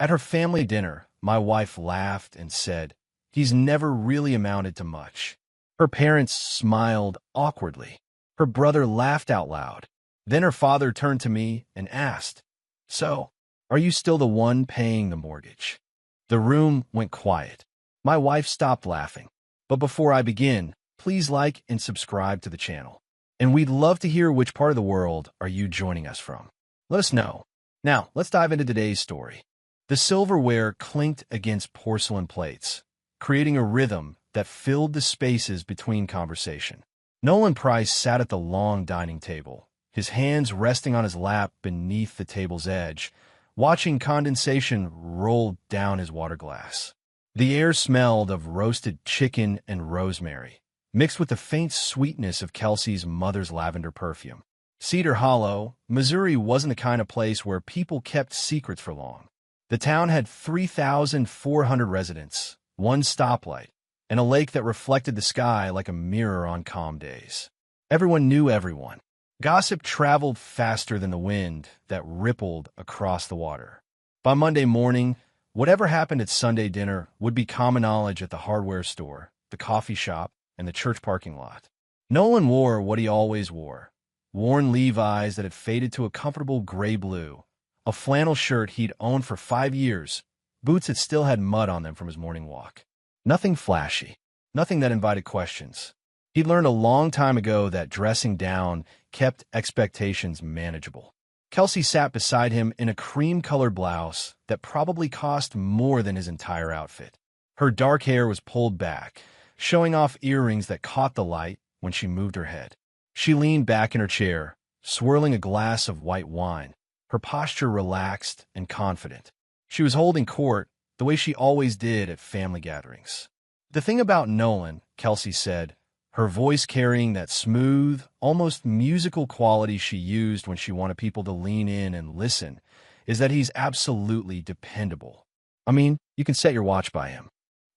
At her family dinner, my wife laughed and said, "He's never really amounted to much." Her parents smiled awkwardly. Her brother laughed out loud. Then her father turned to me and asked, "So, are you still the one paying the mortgage?" The room went quiet. My wife stopped laughing. But before I begin, please like and subscribe to the channel. And we'd love to hear which part of the world are you joining us from. Let us know. Now, let's dive into today's story. The silverware clinked against porcelain plates, creating a rhythm that filled the spaces between conversation. Nolan Price sat at the long dining table, his hands resting on his lap beneath the table's edge, watching condensation roll down his water glass. The air smelled of roasted chicken and rosemary, mixed with the faint sweetness of Kelsey's mother's lavender perfume. Cedar Hollow, Missouri wasn't the kind of place where people kept secrets for long. The town had 3,400 residents, one stoplight, and a lake that reflected the sky like a mirror on calm days. Everyone knew everyone. Gossip traveled faster than the wind that rippled across the water. By Monday morning, whatever happened at Sunday dinner would be common knowledge at the hardware store, the coffee shop, and the church parking lot. Nolan wore what he always wore, worn Levi's that had faded to a comfortable gray-blue, a flannel shirt he'd owned for 5 years, boots that still had mud on them from his morning walk. Nothing flashy, nothing that invited questions. He'd learned a long time ago that dressing down kept expectations manageable. Kelsey sat beside him in a cream-colored blouse that probably cost more than his entire outfit. Her dark hair was pulled back, showing off earrings that caught the light when she moved her head. She leaned back in her chair, swirling a glass of white wine, her posture relaxed and confident. She was holding court the way she always did at family gatherings. "The thing about Nolan," Kelsey said, her voice carrying that smooth, almost musical quality she used when she wanted people to lean in and listen, "is that he's absolutely dependable. I mean, you can set your watch by him."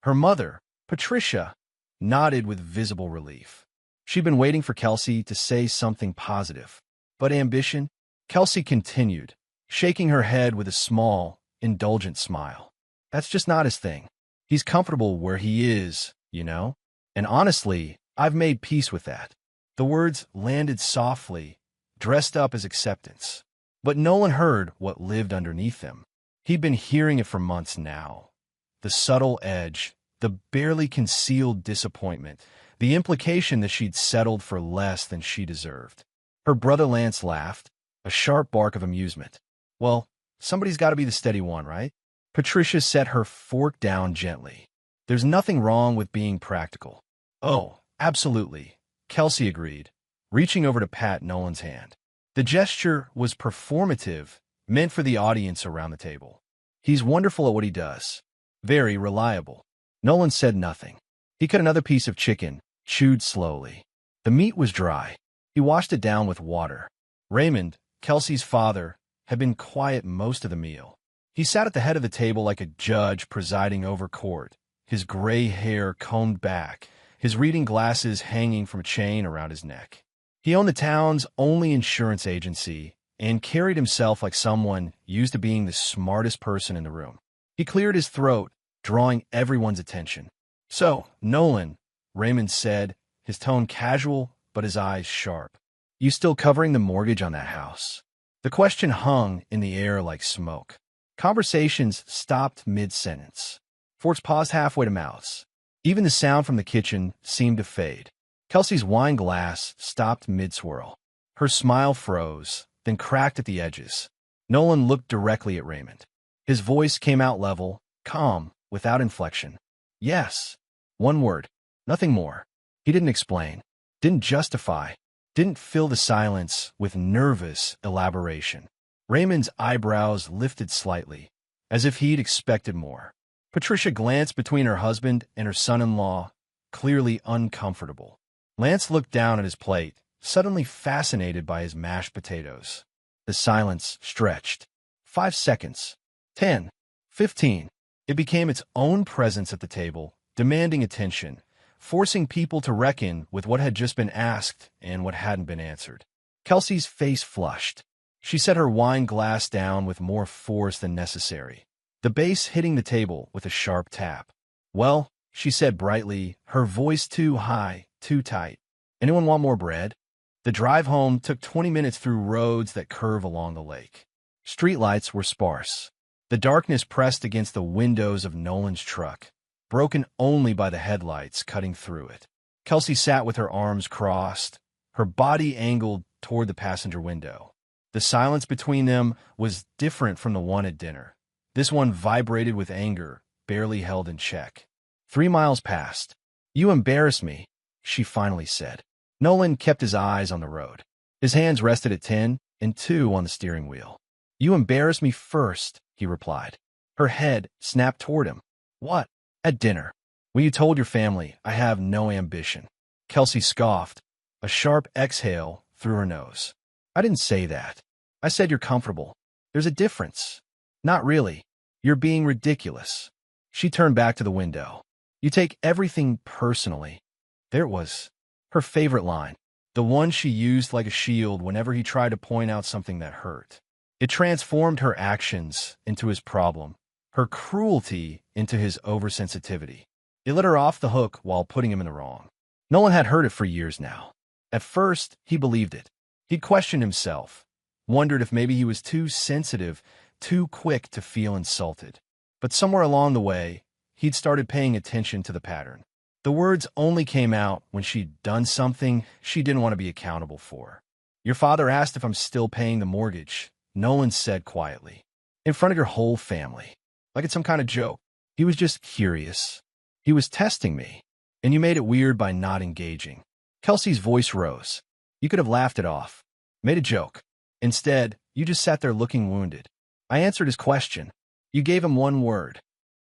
Her mother, Patricia, nodded with visible relief. She'd been waiting for Kelsey to say something positive. But ambition? Kelsey continued, shaking her head with a small, indulgent smile. "That's just not his thing. He's comfortable where he is, you know? And honestly, I've made peace with that." The words landed softly, dressed up as acceptance. But Nolan heard what lived underneath them. He'd been hearing it for months now. The subtle edge, the barely concealed disappointment, the implication that she'd settled for less than she deserved. Her brother Lance laughed, a sharp bark of amusement. "Well, somebody's got to be the steady one, right?" Patricia set her fork down gently. "There's nothing wrong with being practical." "Oh, absolutely," Kelsey agreed, reaching over to pat Nolan's hand. The gesture was performative, meant for the audience around the table. "He's wonderful at what he does. Very reliable." Nolan said nothing. He cut another piece of chicken, chewed slowly. The meat was dry. He washed it down with water. Raymond, Kelsey's father, had been quiet most of the meal. He sat at the head of the table like a judge presiding over court, his gray hair combed back, his reading glasses hanging from a chain around his neck. He owned the town's only insurance agency and carried himself like someone used to being the smartest person in the room. He cleared his throat, drawing everyone's attention. "So, Nolan," Raymond said, his tone casual but his eyes sharp, "you still covering the mortgage on that house?" The question hung in the air like smoke. Conversations stopped mid-sentence. Forks paused halfway to mouths. Even the sound from the kitchen seemed to fade. Kelsey's wine glass stopped mid-swirl. Her smile froze, then cracked at the edges. Nolan looked directly at Raymond. His voice came out level, calm, without inflection. "Yes." One word. Nothing more. He didn't explain, didn't justify, didn't fill the silence with nervous elaboration. Raymond's eyebrows lifted slightly, as if he'd expected more. Patricia glanced between her husband and her son-in-law, clearly uncomfortable. Lance looked down at his plate, suddenly fascinated by his mashed potatoes. The silence stretched. 5 seconds. 10. 15. It became its own presence at the table, demanding attention, forcing people to reckon with what had just been asked and what hadn't been answered. Kelsey's face flushed. She set her wine glass down with more force than necessary. the base hitting the table with a sharp tap. "Well," she said brightly, her voice too high, too tight. "Anyone want more bread?" The drive home took 20 minutes through roads that curve along the lake. Streetlights were sparse. The darkness pressed against the windows of Nolan's truck, broken only by the headlights cutting through it. Kelsey sat with her arms crossed, her body angled toward the passenger window. The silence between them was different from the one at dinner. This one vibrated with anger, barely held in check. 3 miles passed. "You embarrass me," she finally said. Nolan kept his eyes on the road. His hands rested at 10 and 2 on the steering wheel. "You embarrass me first," he replied. Her head snapped toward him. "What?" "At dinner. When you told your family, I have no ambition." Kelsey scoffed, a sharp exhale through her nose. "I didn't say that. I said you're comfortable. There's a difference." "Not really. You're being ridiculous." She turned back to the window. "You take everything personally." There it was. Her favorite line. The one she used like a shield whenever he tried to point out something that hurt. It transformed her actions into his problem, her cruelty into his oversensitivity. It let her off the hook while putting him in the wrong. Nolan had heard it for years now. At first, he believed it. He'd questioned himself, wondered if maybe he was too sensitive, too quick to feel insulted. But somewhere along the way, he'd started paying attention to the pattern. The words only came out when she'd done something she didn't want to be accountable for. "Your father asked if I'm still paying the mortgage," Nolan said quietly. "In front of your whole family. Like it's some kind of joke." "He was just curious. He was testing me. And you made it weird by not engaging." Kelsey's voice rose. "You could have laughed it off. Made a joke. Instead, you just sat there looking wounded. I answered his question. You gave him one word.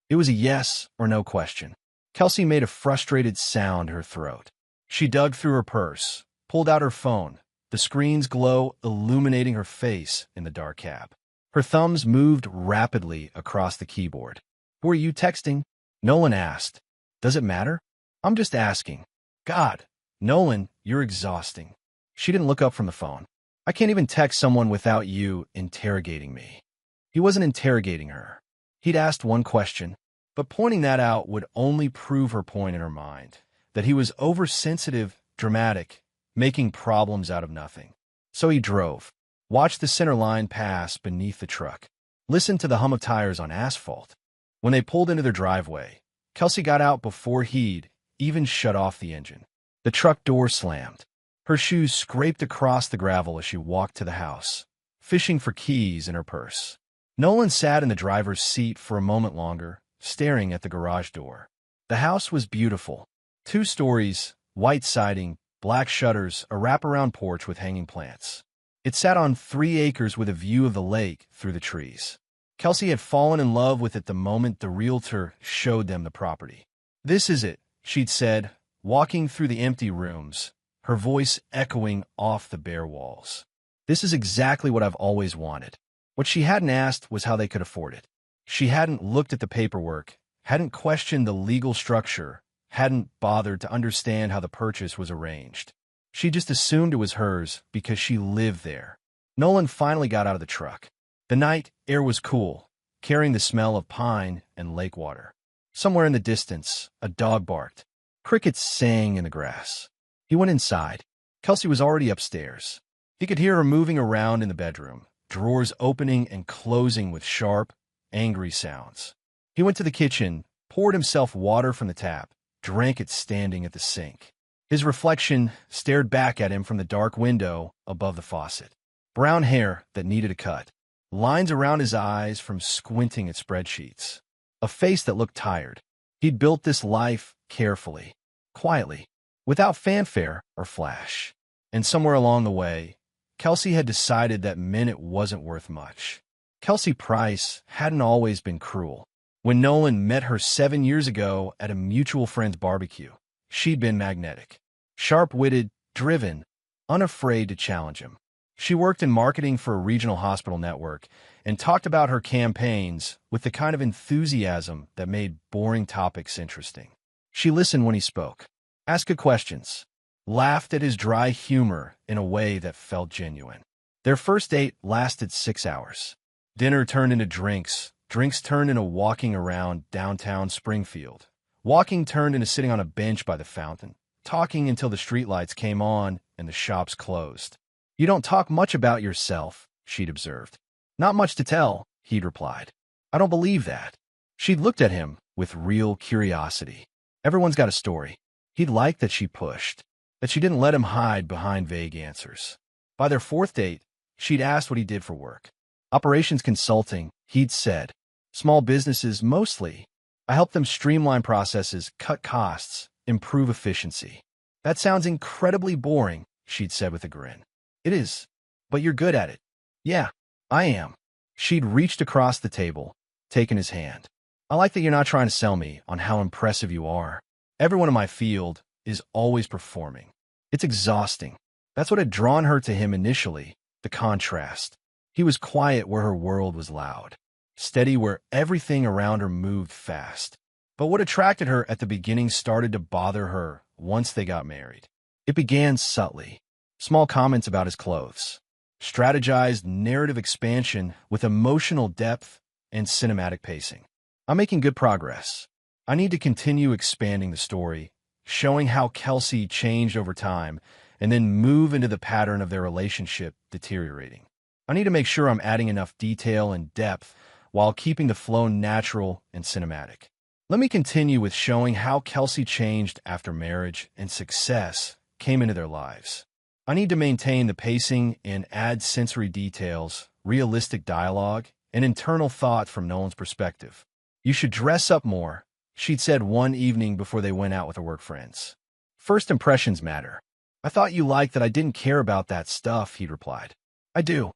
It was a yes or no question." Kelsey made a frustrated sound in her throat. She dug through her purse, pulled out her phone, the screen's glow illuminating her face in the dark cab. Her thumbs moved rapidly across the keyboard. "Who are you texting?" Nolan asked. "Does it matter?" "I'm just asking." "God, Nolan, you're exhausting." She didn't look up from the phone. "I can't even text someone without you interrogating me." He wasn't interrogating her. He'd asked one question, but pointing that out would only prove her point in her mind, that he was oversensitive, dramatic, making problems out of nothing. So he drove, watched the center line pass beneath the truck, listened to the hum of tires on asphalt. When they pulled into their driveway, Kelsey got out before he'd even shut off the engine. The truck door slammed. Her shoes scraped across the gravel as she walked to the house, fishing for keys in her purse. Nolan sat in the driver's seat for a moment longer, staring at the garage door. The house was beautiful. 2 stories, white siding, black shutters, a wraparound porch with hanging plants. It sat on 3 acres with a view of the lake through the trees. Kelsey had fallen in love with it the moment the realtor showed them the property. "This is it," she'd said, walking through the empty rooms, her voice echoing off the bare walls. "This is exactly what I've always wanted." What she hadn't asked was how they could afford it. She hadn't looked at the paperwork, hadn't questioned the legal structure, hadn't bothered to understand how the purchase was arranged. She just assumed it was hers because she lived there. Nolan finally got out of the truck. The night air was cool, carrying the smell of pine and lake water. Somewhere in the distance, a dog barked. Crickets sang in the grass. He went inside. Kelsey was already upstairs. He could hear her moving around in the bedroom, drawers opening and closing with sharp, angry sounds. He went to the kitchen, poured himself water from the tap, drank it standing at the sink. His reflection stared back at him from the dark window above the faucet. Brown hair that needed a cut, lines around his eyes from squinting at spreadsheets, a face that looked tired. He'd built this life carefully, quietly, without fanfare or flash. And somewhere along the way, Kelsey had decided that minute wasn't worth much. Kelsey Price hadn't always been cruel. When Nolan met her 7 years ago at a mutual friend's barbecue, she'd been magnetic, sharp-witted, driven, unafraid to challenge him. She worked in marketing for a regional hospital network and talked about her campaigns with the kind of enthusiasm that made boring topics interesting. She listened when he spoke, asked good questions, laughed at his dry humor in a way that felt genuine. Their first date lasted 6 hours. Dinner turned into drinks, Drinks turned into walking around downtown Springfield. Walking turned into sitting on a bench by the fountain, talking until the streetlights came on and the shops closed. You don't talk much about yourself, she'd observed. Not much to tell, he'd replied. I don't believe that. She'd looked at him with real curiosity. Everyone's got a story. He'd liked that she pushed, that she didn't let him hide behind vague answers. By their fourth date, she'd asked what he did for work. Operations consulting, he'd said. Small businesses, mostly. I help them streamline processes, cut costs, improve efficiency. That sounds incredibly boring, she'd said with a grin. It is, but you're good at it. Yeah, I am. She'd reached across the table, taken his hand. I like that you're not trying to sell me on how impressive you are. Everyone in my field is always performing. It's exhausting. That's what had drawn her to him initially, the contrast. He was quiet where her world was loud, steady where everything around her moved fast. But what attracted her at the beginning started to bother her once they got married. It began subtly. Small comments about his clothes. Strategized narrative expansion with emotional depth and cinematic pacing. I'm making good progress. I need to continue expanding the story, showing how Kelsey changed over time, and then move into the pattern of their relationship deteriorating. I need to make sure I'm adding enough detail and depth while keeping the flow natural and cinematic. Let me continue with showing how Kelsey changed after marriage and success came into their lives. I need to maintain the pacing and add sensory details, realistic dialogue, and internal thought from Nolan's perspective. You should dress up more, she'd said one evening before they went out with her work friends. First impressions matter. I thought you liked that I didn't care about that stuff, he'd replied. I do.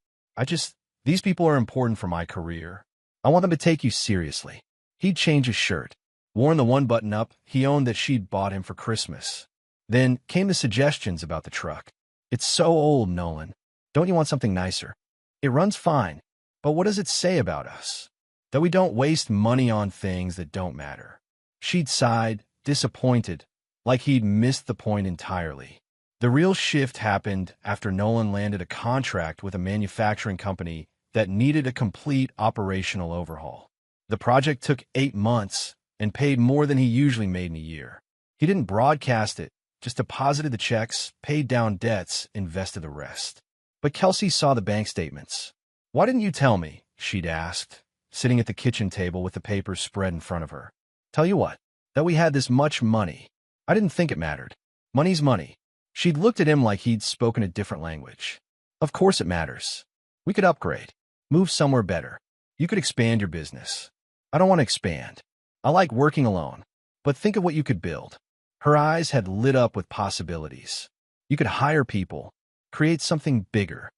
These people are important for my career. I want them to take you seriously. He'd change his shirt, worn the one button up he owned that she'd bought him for Christmas. Then came the suggestions about the truck. It's so old, Nolan. Don't you want something nicer? It runs fine, but what does it say about us? That we don't waste money on things that don't matter. She'd sighed, disappointed, like he'd missed the point entirely. The real shift happened after Nolan landed a contract with a manufacturing company that needed a complete operational overhaul. The project took 8 months and paid more than he usually made in a year. He didn't broadcast it, just deposited the checks, paid down debts, invested the rest. But Kelsey saw the bank statements. Why didn't you tell me? She'd asked, sitting at the kitchen table with the papers spread in front of her. Tell you what, that we had this much money. I didn't think it mattered. Money's money. She'd looked at him like he'd spoken a different language. Of course it matters. We could upgrade. Move somewhere better. You could expand your business. I don't want to expand. I like working alone. But think of what you could build. Her eyes had lit up with possibilities. You could hire people. Create something bigger.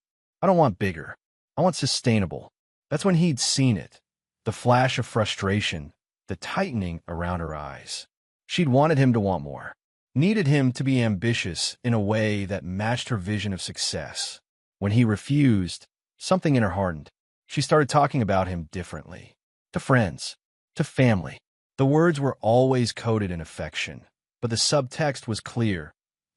I don't want bigger. I want sustainable. That's when he'd seen it. The flash of frustration, the tightening around her eyes. She'd wanted him to want more. Needed him to be ambitious in a way that matched her vision of success. When he refused, something in her hardened. She started talking about him differently. To friends. To family. The words were always coded in affection, but the subtext was clear.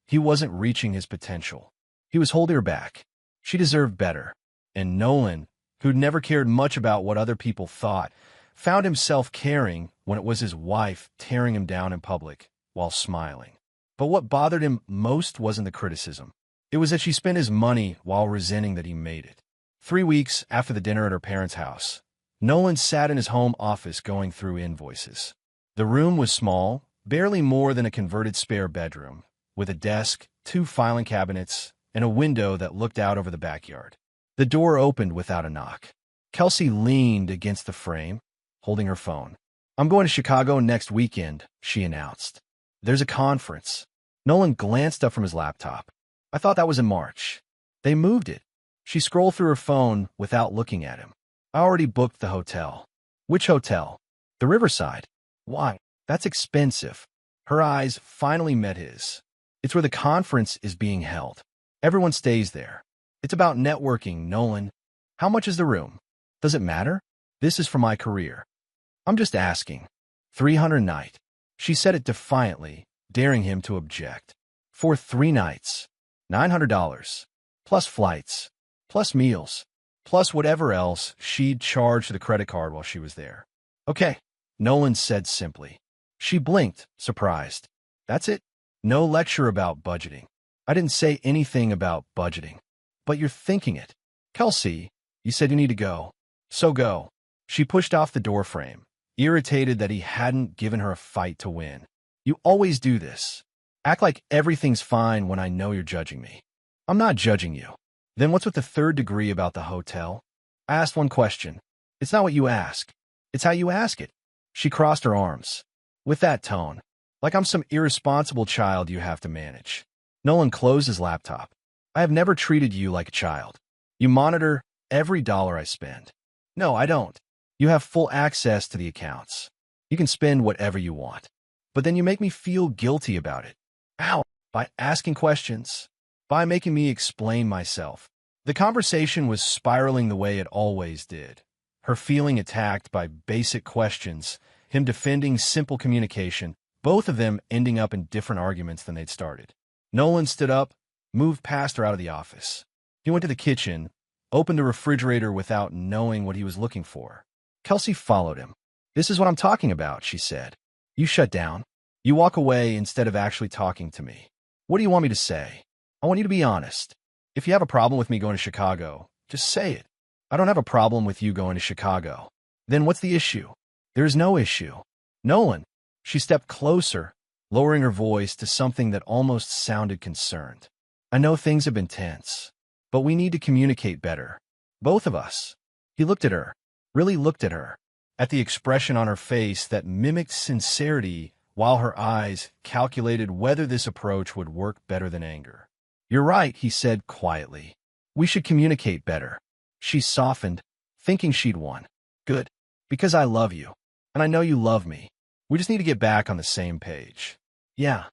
He wasn't reaching his potential. He was holding her back. She deserved better. And Nolan, who'd never cared much about what other people thought, found himself caring when it was his wife tearing him down in public while smiling. But what bothered him most wasn't the criticism. It was that she spent his money while resenting that he made it. 3 weeks after the dinner at her parents' house, Nolan sat in his home office going through invoices. The room was small, barely more than a converted spare bedroom, with a desk, 2 filing cabinets, and a window that looked out over the backyard. The door opened without a knock. Kelsey leaned against the frame, holding her phone. I'm going to Chicago next weekend, she announced. There's a conference. Nolan glanced up from his laptop. I thought that was in March. They moved it. She scrolled through her phone without looking at him. I already booked the hotel. Which hotel? The Riverside. Why? That's expensive. Her eyes finally met his. It's where the conference is being held. Everyone stays there. It's about networking, Nolan. How much is the room? Does it matter? This is for my career. I'm just asking. 300 a night. She said it defiantly, daring him to object. For 3 nights. $900. Plus flights. Plus meals. plus whatever else she'd charge to the credit card while she was there. Okay, Nolan said simply. She blinked, surprised. That's it? No lecture about budgeting. I didn't say anything about budgeting. But you're thinking it. Kelsey, you said you need to go. So go. She pushed off the doorframe, irritated that he hadn't given her a fight to win. You always do this. Act like everything's fine when I know you're judging me. I'm not judging you. Then what's with the third degree about the hotel? I asked one question. It's not what you ask. It's how you ask it. She crossed her arms. With that tone, like I'm some irresponsible child you have to manage. Nolan closed his laptop. I have never treated you like a child. You monitor every dollar I spend. No, I don't. You have full access to the accounts. You can spend whatever you want. But then you make me feel guilty about it. How? By asking questions. By making me explain myself. The conversation was spiraling the way it always did. Her feeling attacked by basic questions, him defending simple communication, both of them ending up in different arguments than they'd started. Nolan stood up, moved past her out of the office. He went to the kitchen, opened the refrigerator without knowing what he was looking for. Kelsey followed him. This is what I'm talking about, she said. You shut down. You walk away instead of actually talking to me. What do you want me to say? I want you to be honest. If you have a problem with me going to Chicago, just say it. I don't have a problem with you going to Chicago. Then what's the issue? There's no issue. Nolan. She stepped closer, lowering her voice to something that almost sounded concerned. I know things have been tense, but we need to communicate better. Both of us. He looked at her, really looked at her, at the expression on her face that mimicked sincerity while her eyes calculated whether this approach would work better than anger. You're right, he said quietly. We should communicate better. She softened, thinking she'd won. Good, because I love you, and I know you love me. We just need to get back on the same page. Yeah.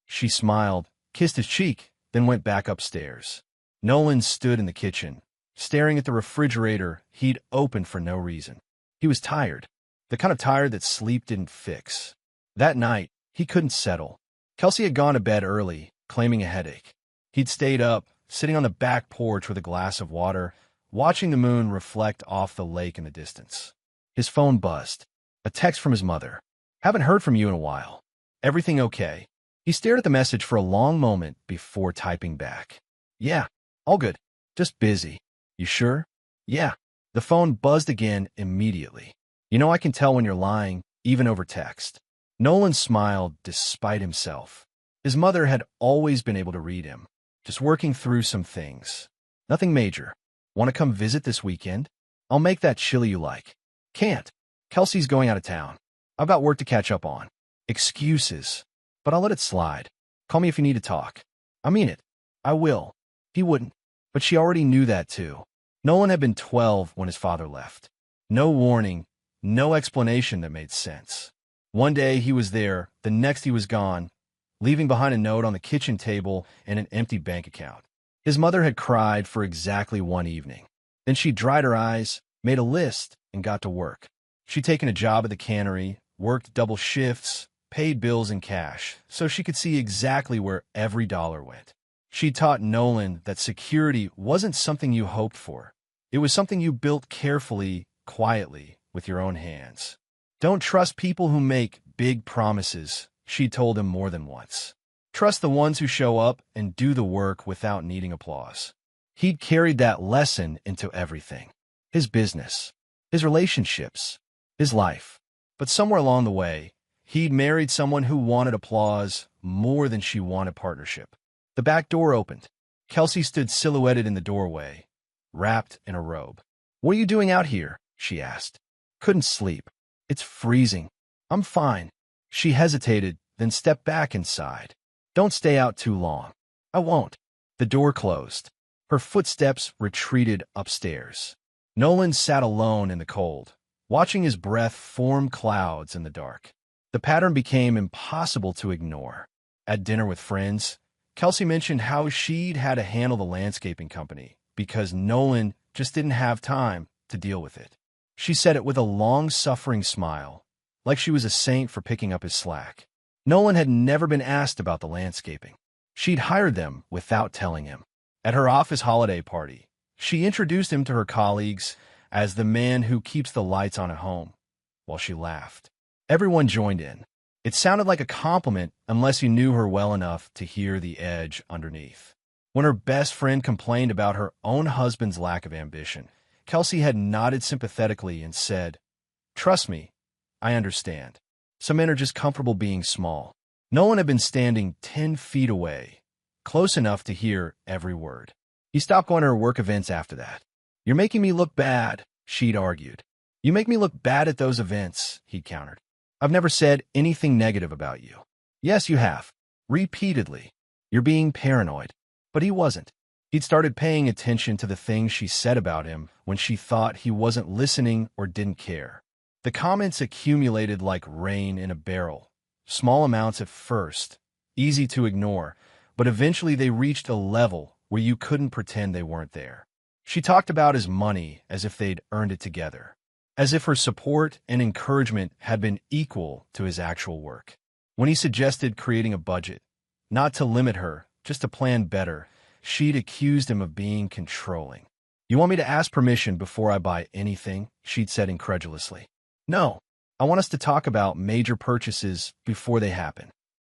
She smiled, kissed his cheek, then went back upstairs. Nolan stood in the kitchen, staring at the refrigerator he'd opened for no reason. He was tired, the kind of tired that sleep didn't fix. That night, he couldn't settle. Kelsey had gone to bed early, claiming a headache. He'd stayed up, sitting on the back porch with a glass of water, watching the moon reflect off the lake in the distance. His phone buzzed. A text from his mother. Haven't heard from you in a while. Everything okay? He stared at the message for a long moment before typing back. Yeah, all good. Just busy. You sure? Yeah. The phone buzzed again immediately. You know I can tell when you're lying, even over text. Nolan smiled despite himself. His mother had always been able to read him, just working through some things. Nothing major. Want to come visit this weekend? I'll make that chili you like. Can't. Kelsey's going out of town. I've got work to catch up on. Excuses. But I'll let it slide. Call me if you need to talk. I mean it. I will. He wouldn't. But she already knew that too. Nolan had been 12 when his father left. No warning, no explanation that made sense. One day he was there, the next he was gone, leaving behind a note on the kitchen table and an empty bank account. His mother had cried for exactly one evening. Then she dried her eyes, made a list, and got to work. She'd taken a job at the cannery, worked double shifts, paid bills in cash, so she could see exactly where every dollar went. She taught Nolan that security wasn't something you hoped for. It was something you built carefully, quietly, with your own hands. Don't trust people who make big promises, she told him more than once. Trust the ones who show up and do the work without needing applause. He'd carried that lesson into everything. His business, his relationships, his life. But somewhere along the way, he'd married someone who wanted applause more than she wanted partnership. The back door opened. Kelsey stood silhouetted in the doorway, wrapped in a robe. What are you doing out here? She asked. Couldn't sleep. It's freezing. I'm fine. She hesitated, then stepped back inside. Don't stay out too long. I won't. The door closed. Her footsteps retreated upstairs. Nolan sat alone in the cold, watching his breath form clouds in the dark. The pattern became impossible to ignore. At dinner with friends, Kelsey mentioned how she'd had to handle the landscaping company because Nolan just didn't have time to deal with it. She said it with a long-suffering smile, like she was a saint for picking up his slack. Nolan had never been asked about the landscaping. She'd hired them without telling him. At her office holiday party, She introduced him to her colleagues as the man who keeps the lights on at home, while she laughed. Everyone joined in. It sounded like a compliment unless you knew her well enough to hear the edge underneath. When her best friend complained about her own husband's lack of ambition, Kelsey had nodded sympathetically and said, "Trust me, I understand. Some men are just comfortable being small." Nolan had been standing 10 feet away, close enough to hear every word. He stopped going to her work events after that. "You're making me look bad," she'd argued. "You make me look bad at those events," he'd countered. "I've never said anything negative about you." "Yes, you have. Repeatedly. You're being paranoid." But he wasn't. He'd started paying attention to the things she said about him when she thought he wasn't listening or didn't care. The comments accumulated like rain in a barrel. Small amounts at first, easy to ignore, but eventually they reached a level where you couldn't pretend they weren't there. She talked about his money as if they'd earned it together, as if her support and encouragement had been equal to his actual work. When he suggested creating a budget, not to limit her, just to plan better, she'd accused him of being controlling. "You want me to ask permission before I buy anything?" she'd said incredulously. "No, I want us to talk about major purchases before they happen."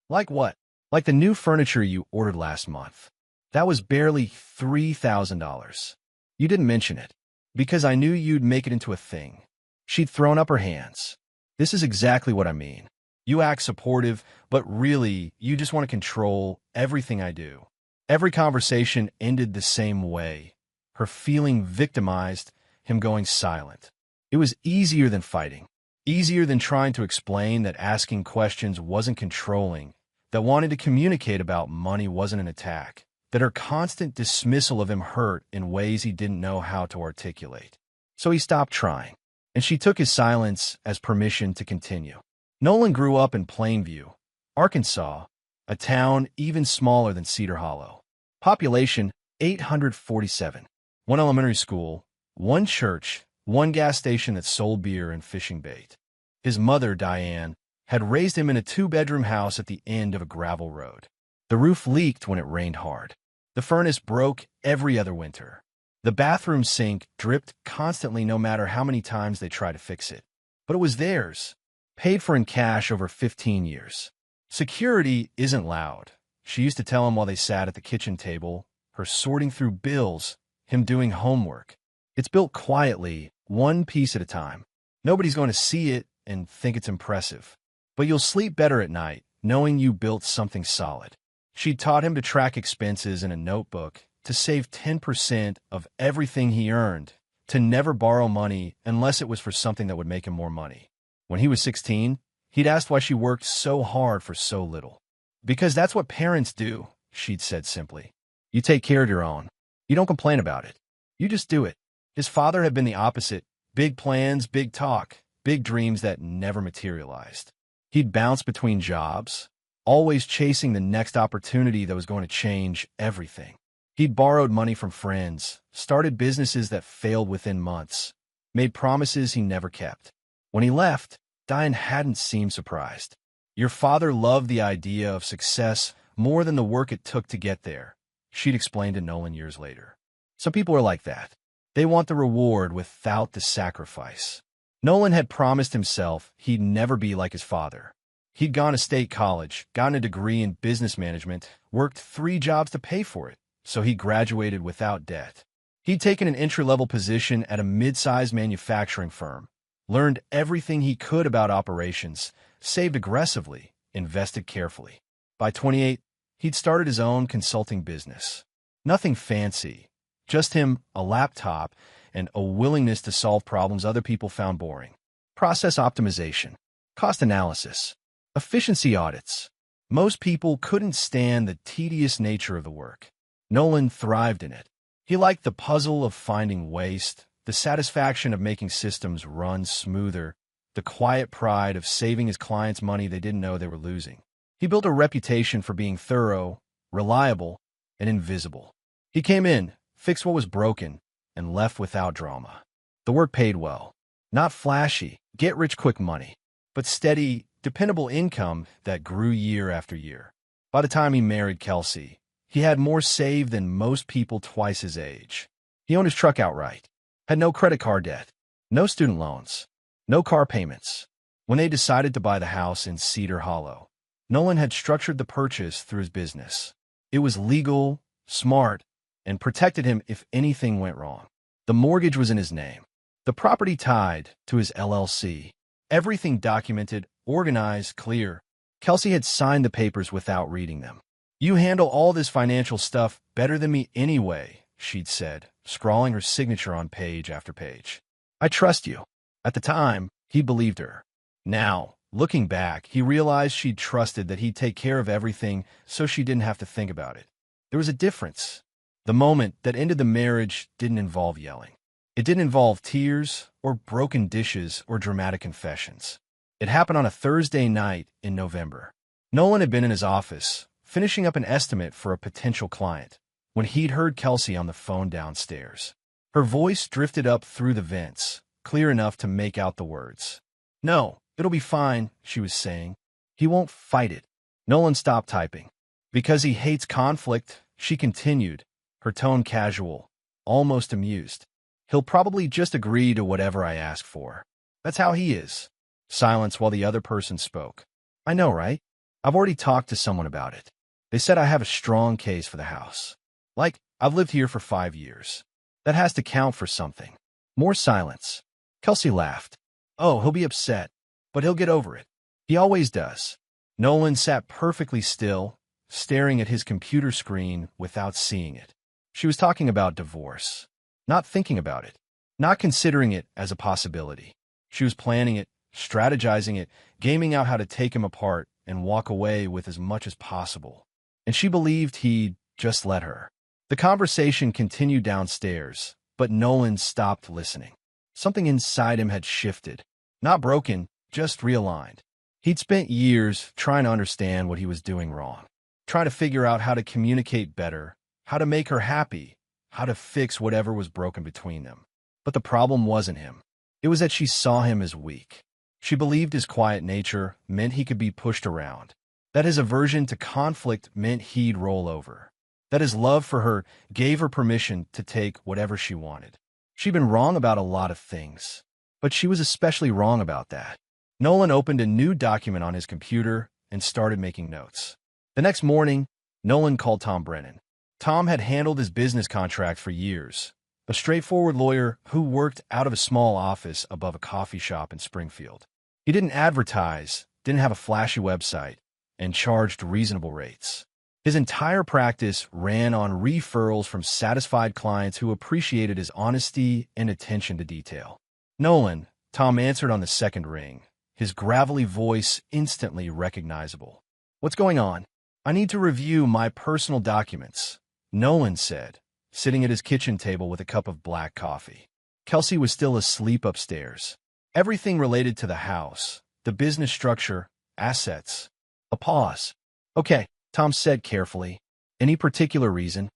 "Like what?" "Like the new furniture you ordered last month. That was barely $3,000. You didn't mention it, because I knew you'd make it into a thing." She'd thrown up her hands. "This is exactly what I mean. You act supportive, but really, you just want to control everything I do." Every conversation ended the same way, her feeling victimized, him going silent. It was easier than fighting, easier than trying to explain that asking questions wasn't controlling, that wanting to communicate about money wasn't an attack, that her constant dismissal of him hurt in ways he didn't know how to articulate. So he stopped trying, and she took his silence as permission to continue. Nolan grew up in Plainview, Arkansas, a town even smaller than Cedar Hollow. Population 847. One elementary school, one church, one gas station that sold beer and fishing bait. His mother, Diane, had raised him in a 2-bedroom house at the end of a gravel road. The roof leaked when it rained hard. The furnace broke every other winter. The bathroom sink dripped constantly no matter how many times they tried to fix it. But it was theirs, paid for in cash over 15 years. "Security isn't loud," she used to tell him while they sat at the kitchen table, her sorting through bills, him doing homework. "It's built quietly, one piece at a time. Nobody's going to see it and think it's impressive. But you'll sleep better at night, knowing you built something solid." She'd taught him to track expenses in a notebook, to save 10% of everything he earned, to never borrow money unless it was for something that would make him more money. When he was 16, he'd asked why she worked so hard for so little. "Because that's what parents do," she'd said simply. "You take care of your own. You don't complain about it. You just do it." His father had been the opposite. Big plans, big talk, big dreams that never materialized. He'd bounce between jobs, always chasing the next opportunity that was going to change everything. He'd borrowed money from friends, started businesses that failed within months, made promises he never kept. When he left, Diane hadn't seemed surprised. "Your father loved the idea of success more than the work it took to get there," she'd explained to Nolan years later. "Some people are like that. They want the reward without the sacrifice." Nolan had promised himself he'd never be like his father. He'd gone to state college, gotten a degree in business management, worked 3 jobs to pay for it, so he graduated without debt. He'd taken an entry-level position at a mid-sized manufacturing firm, learned everything he could about operations, saved aggressively, invested carefully. By 28, he'd started his own consulting business. Nothing fancy, just him, a laptop, and a willingness to solve problems other people found boring. Process optimization, cost analysis, efficiency audits. Most people couldn't stand the tedious nature of the work. Nolan thrived in it. He liked the puzzle of finding waste, the satisfaction of making systems run smoother, the quiet pride of saving his clients money they didn't know they were losing. He built a reputation for being thorough, reliable, and invisible. He came in, fixed what was broken, and left without drama. The work paid well. Not flashy, get-rich-quick money, but steady, dependable income that grew year after year. By the time he married Kelsey, he had more saved than most people twice his age. He owned his truck outright, had no credit card debt, no student loans, no car payments. When they decided to buy the house in Cedar Hollow, Nolan had structured the purchase through his business. It was legal, smart, and protected him if anything went wrong. The mortgage was in his name, the property tied to his LLC, everything documented, organized, clear. Kelsey had signed the papers without reading them. "You handle all this financial stuff better than me anyway," she'd said, scrawling her signature on page after page. "I trust you." At the time, he believed her. Now, looking back, he realized she'd trusted that he'd take care of everything so she didn't have to think about it. There was a difference. The moment that ended the marriage didn't involve yelling. It didn't involve tears or broken dishes or dramatic confessions. It happened on a Thursday night in November. Nolan had been in his office, finishing up an estimate for a potential client, when he'd heard Kelsey on the phone downstairs. Her voice drifted up through the vents, clear enough to make out the words. "No, it'll be fine," she was saying. "He won't fight it." Nolan stopped typing. "Because he hates conflict," she continued, her tone casual, almost amused. "He'll probably just agree to whatever I ask for. That's how he is." Silence while the other person spoke. "I know, right? I've already talked to someone about it. They said I have a strong case for the house. Like, I've lived here for 5 years. That has to count for something." More silence. Kelsey laughed. "Oh, he'll be upset, but he'll get over it. He always does." Nolan sat perfectly still, staring at his computer screen without seeing it. She was talking about divorce. Not thinking about it. Not considering it as a possibility. She was planning it, strategizing it, gaming out how to take him apart and walk away with as much as possible. And she believed he'd just let her. The conversation continued downstairs, but Nolan stopped listening. Something inside him had shifted. Not broken, just realigned. He'd spent years trying to understand what he was doing wrong, trying to figure out how to communicate better, how to make her happy, how to fix whatever was broken between them. But the problem wasn't him. It was that she saw him as weak. She believed his quiet nature meant he could be pushed around, that his aversion to conflict meant he'd roll over, that his love for her gave her permission to take whatever she wanted. She'd been wrong about a lot of things, but she was especially wrong about that. Nolan opened a new document on his computer and started making notes. The next morning, Nolan called Tom Brennan. Tom had handled his business contract for years, a straightforward lawyer who worked out of a small office above a coffee shop in Springfield. He didn't advertise, didn't have a flashy website, and charged reasonable rates. His entire practice ran on referrals from satisfied clients who appreciated his honesty and attention to detail. "Nolan," Tom answered on the second ring, his gravelly voice instantly recognizable. "What's going on?" "I need to review my personal documents," Nolan said, sitting at his kitchen table with a cup of black coffee. Kelsey was still asleep upstairs. "Everything related to the house, the business structure, assets." A pause. "Okay," Tom said carefully. "Any particular reason?"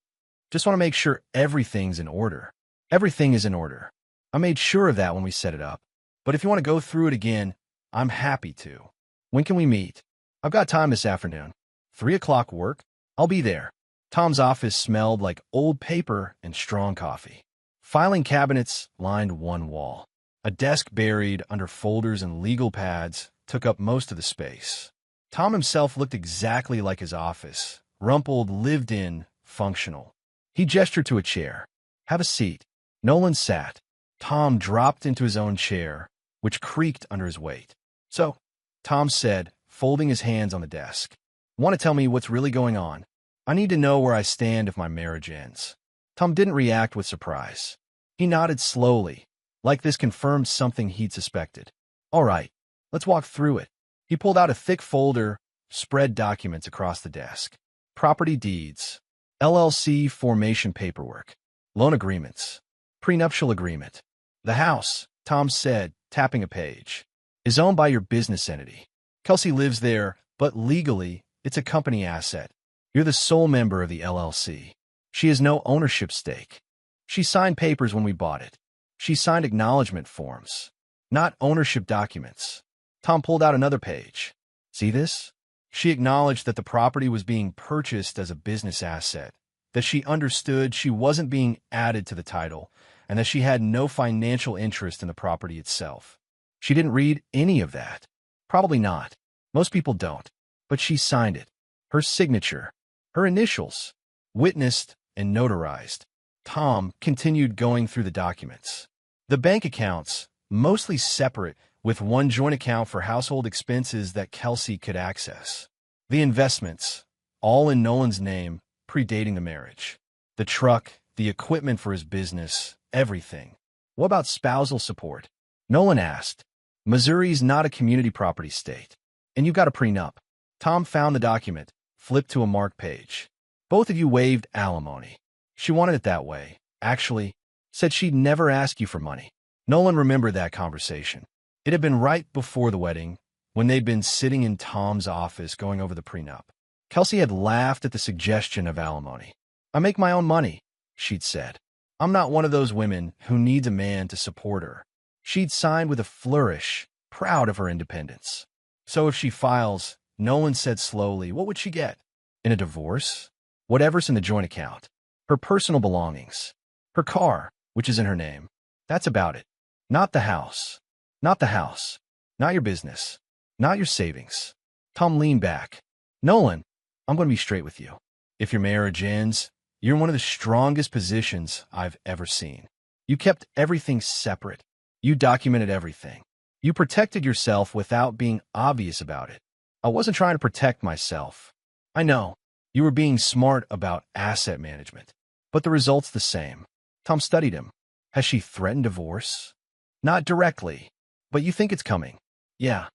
"Just want to make sure everything's in order." "Everything is in order. I made sure of that when we set it up. But if you want to go through it again, I'm happy to. When can we meet?" "I've got time this afternoon." 3 o'clock work? I'll be there." Tom's office smelled like old paper and strong coffee. Filing cabinets lined one wall. A desk buried under folders and legal pads took up most of the space. Tom himself looked exactly like his office, rumpled, lived in, functional. He gestured to a chair. "Have a seat." Nolan sat. Tom dropped into his own chair, which creaked under his weight. "So," Tom said, folding his hands on the desk, "want to tell me what's really going on? I need to know where I stand if my marriage ends." Tom didn't react with surprise. He nodded slowly, like this confirmed something he'd suspected. "All right, let's walk through it." He pulled out a thick folder, spread documents across the desk. Property deeds, LLC formation paperwork, loan agreements, prenuptial agreement. "The house," Tom said, tapping a page, "is owned by your business entity. Kelsey lives there, but legally, it's a company asset. You're the sole member of the LLC. She has no ownership stake. She signed papers when we bought it. She signed acknowledgement forms, not ownership documents." Tom pulled out another page. "See this?" She acknowledged that the property was being purchased as a business asset, that she understood she wasn't being added to the title, and that she had no financial interest in the property itself. She didn't read any of that. Probably not. Most people don't. But she signed it. Her signature. Her initials. Witnessed and notarized. Tom continued going through the documents. The bank accounts, mostly separate, with one joint account for household expenses that Kelsey could access. The investments, all in Nolan's name, predating the marriage. The truck, the equipment for his business, everything. What about spousal support? Nolan asked. Missouri's not a community property state. And you got a prenup. Tom found the document, flipped to a marked page. Both of you waived alimony. She wanted it that way. Actually, said she'd never ask you for money. Nolan remembered that conversation. It had been right before the wedding, when they'd been sitting in Tom's office going over the prenup. Kelsey had laughed at the suggestion of alimony. I make my own money, she'd said. I'm not one of those women who needs a man to support her. She'd signed with a flourish, proud of her independence. So if she files, Nolan said slowly, what would she get? In a divorce? Whatever's in the joint account. Her personal belongings. Her car, which is in her name. That's about it. Not the house. Not the house. Not your business. Not your savings. Tom leaned back. Nolan, I'm going to be straight with you. If your marriage ends, you're in one of the strongest positions I've ever seen. You kept everything separate. You documented everything. You protected yourself without being obvious about it. I wasn't trying to protect myself. I know. You were being smart about asset management. But the result's the same. Tom studied him. Has she threatened divorce? Not directly. But you think it's coming. Yeah.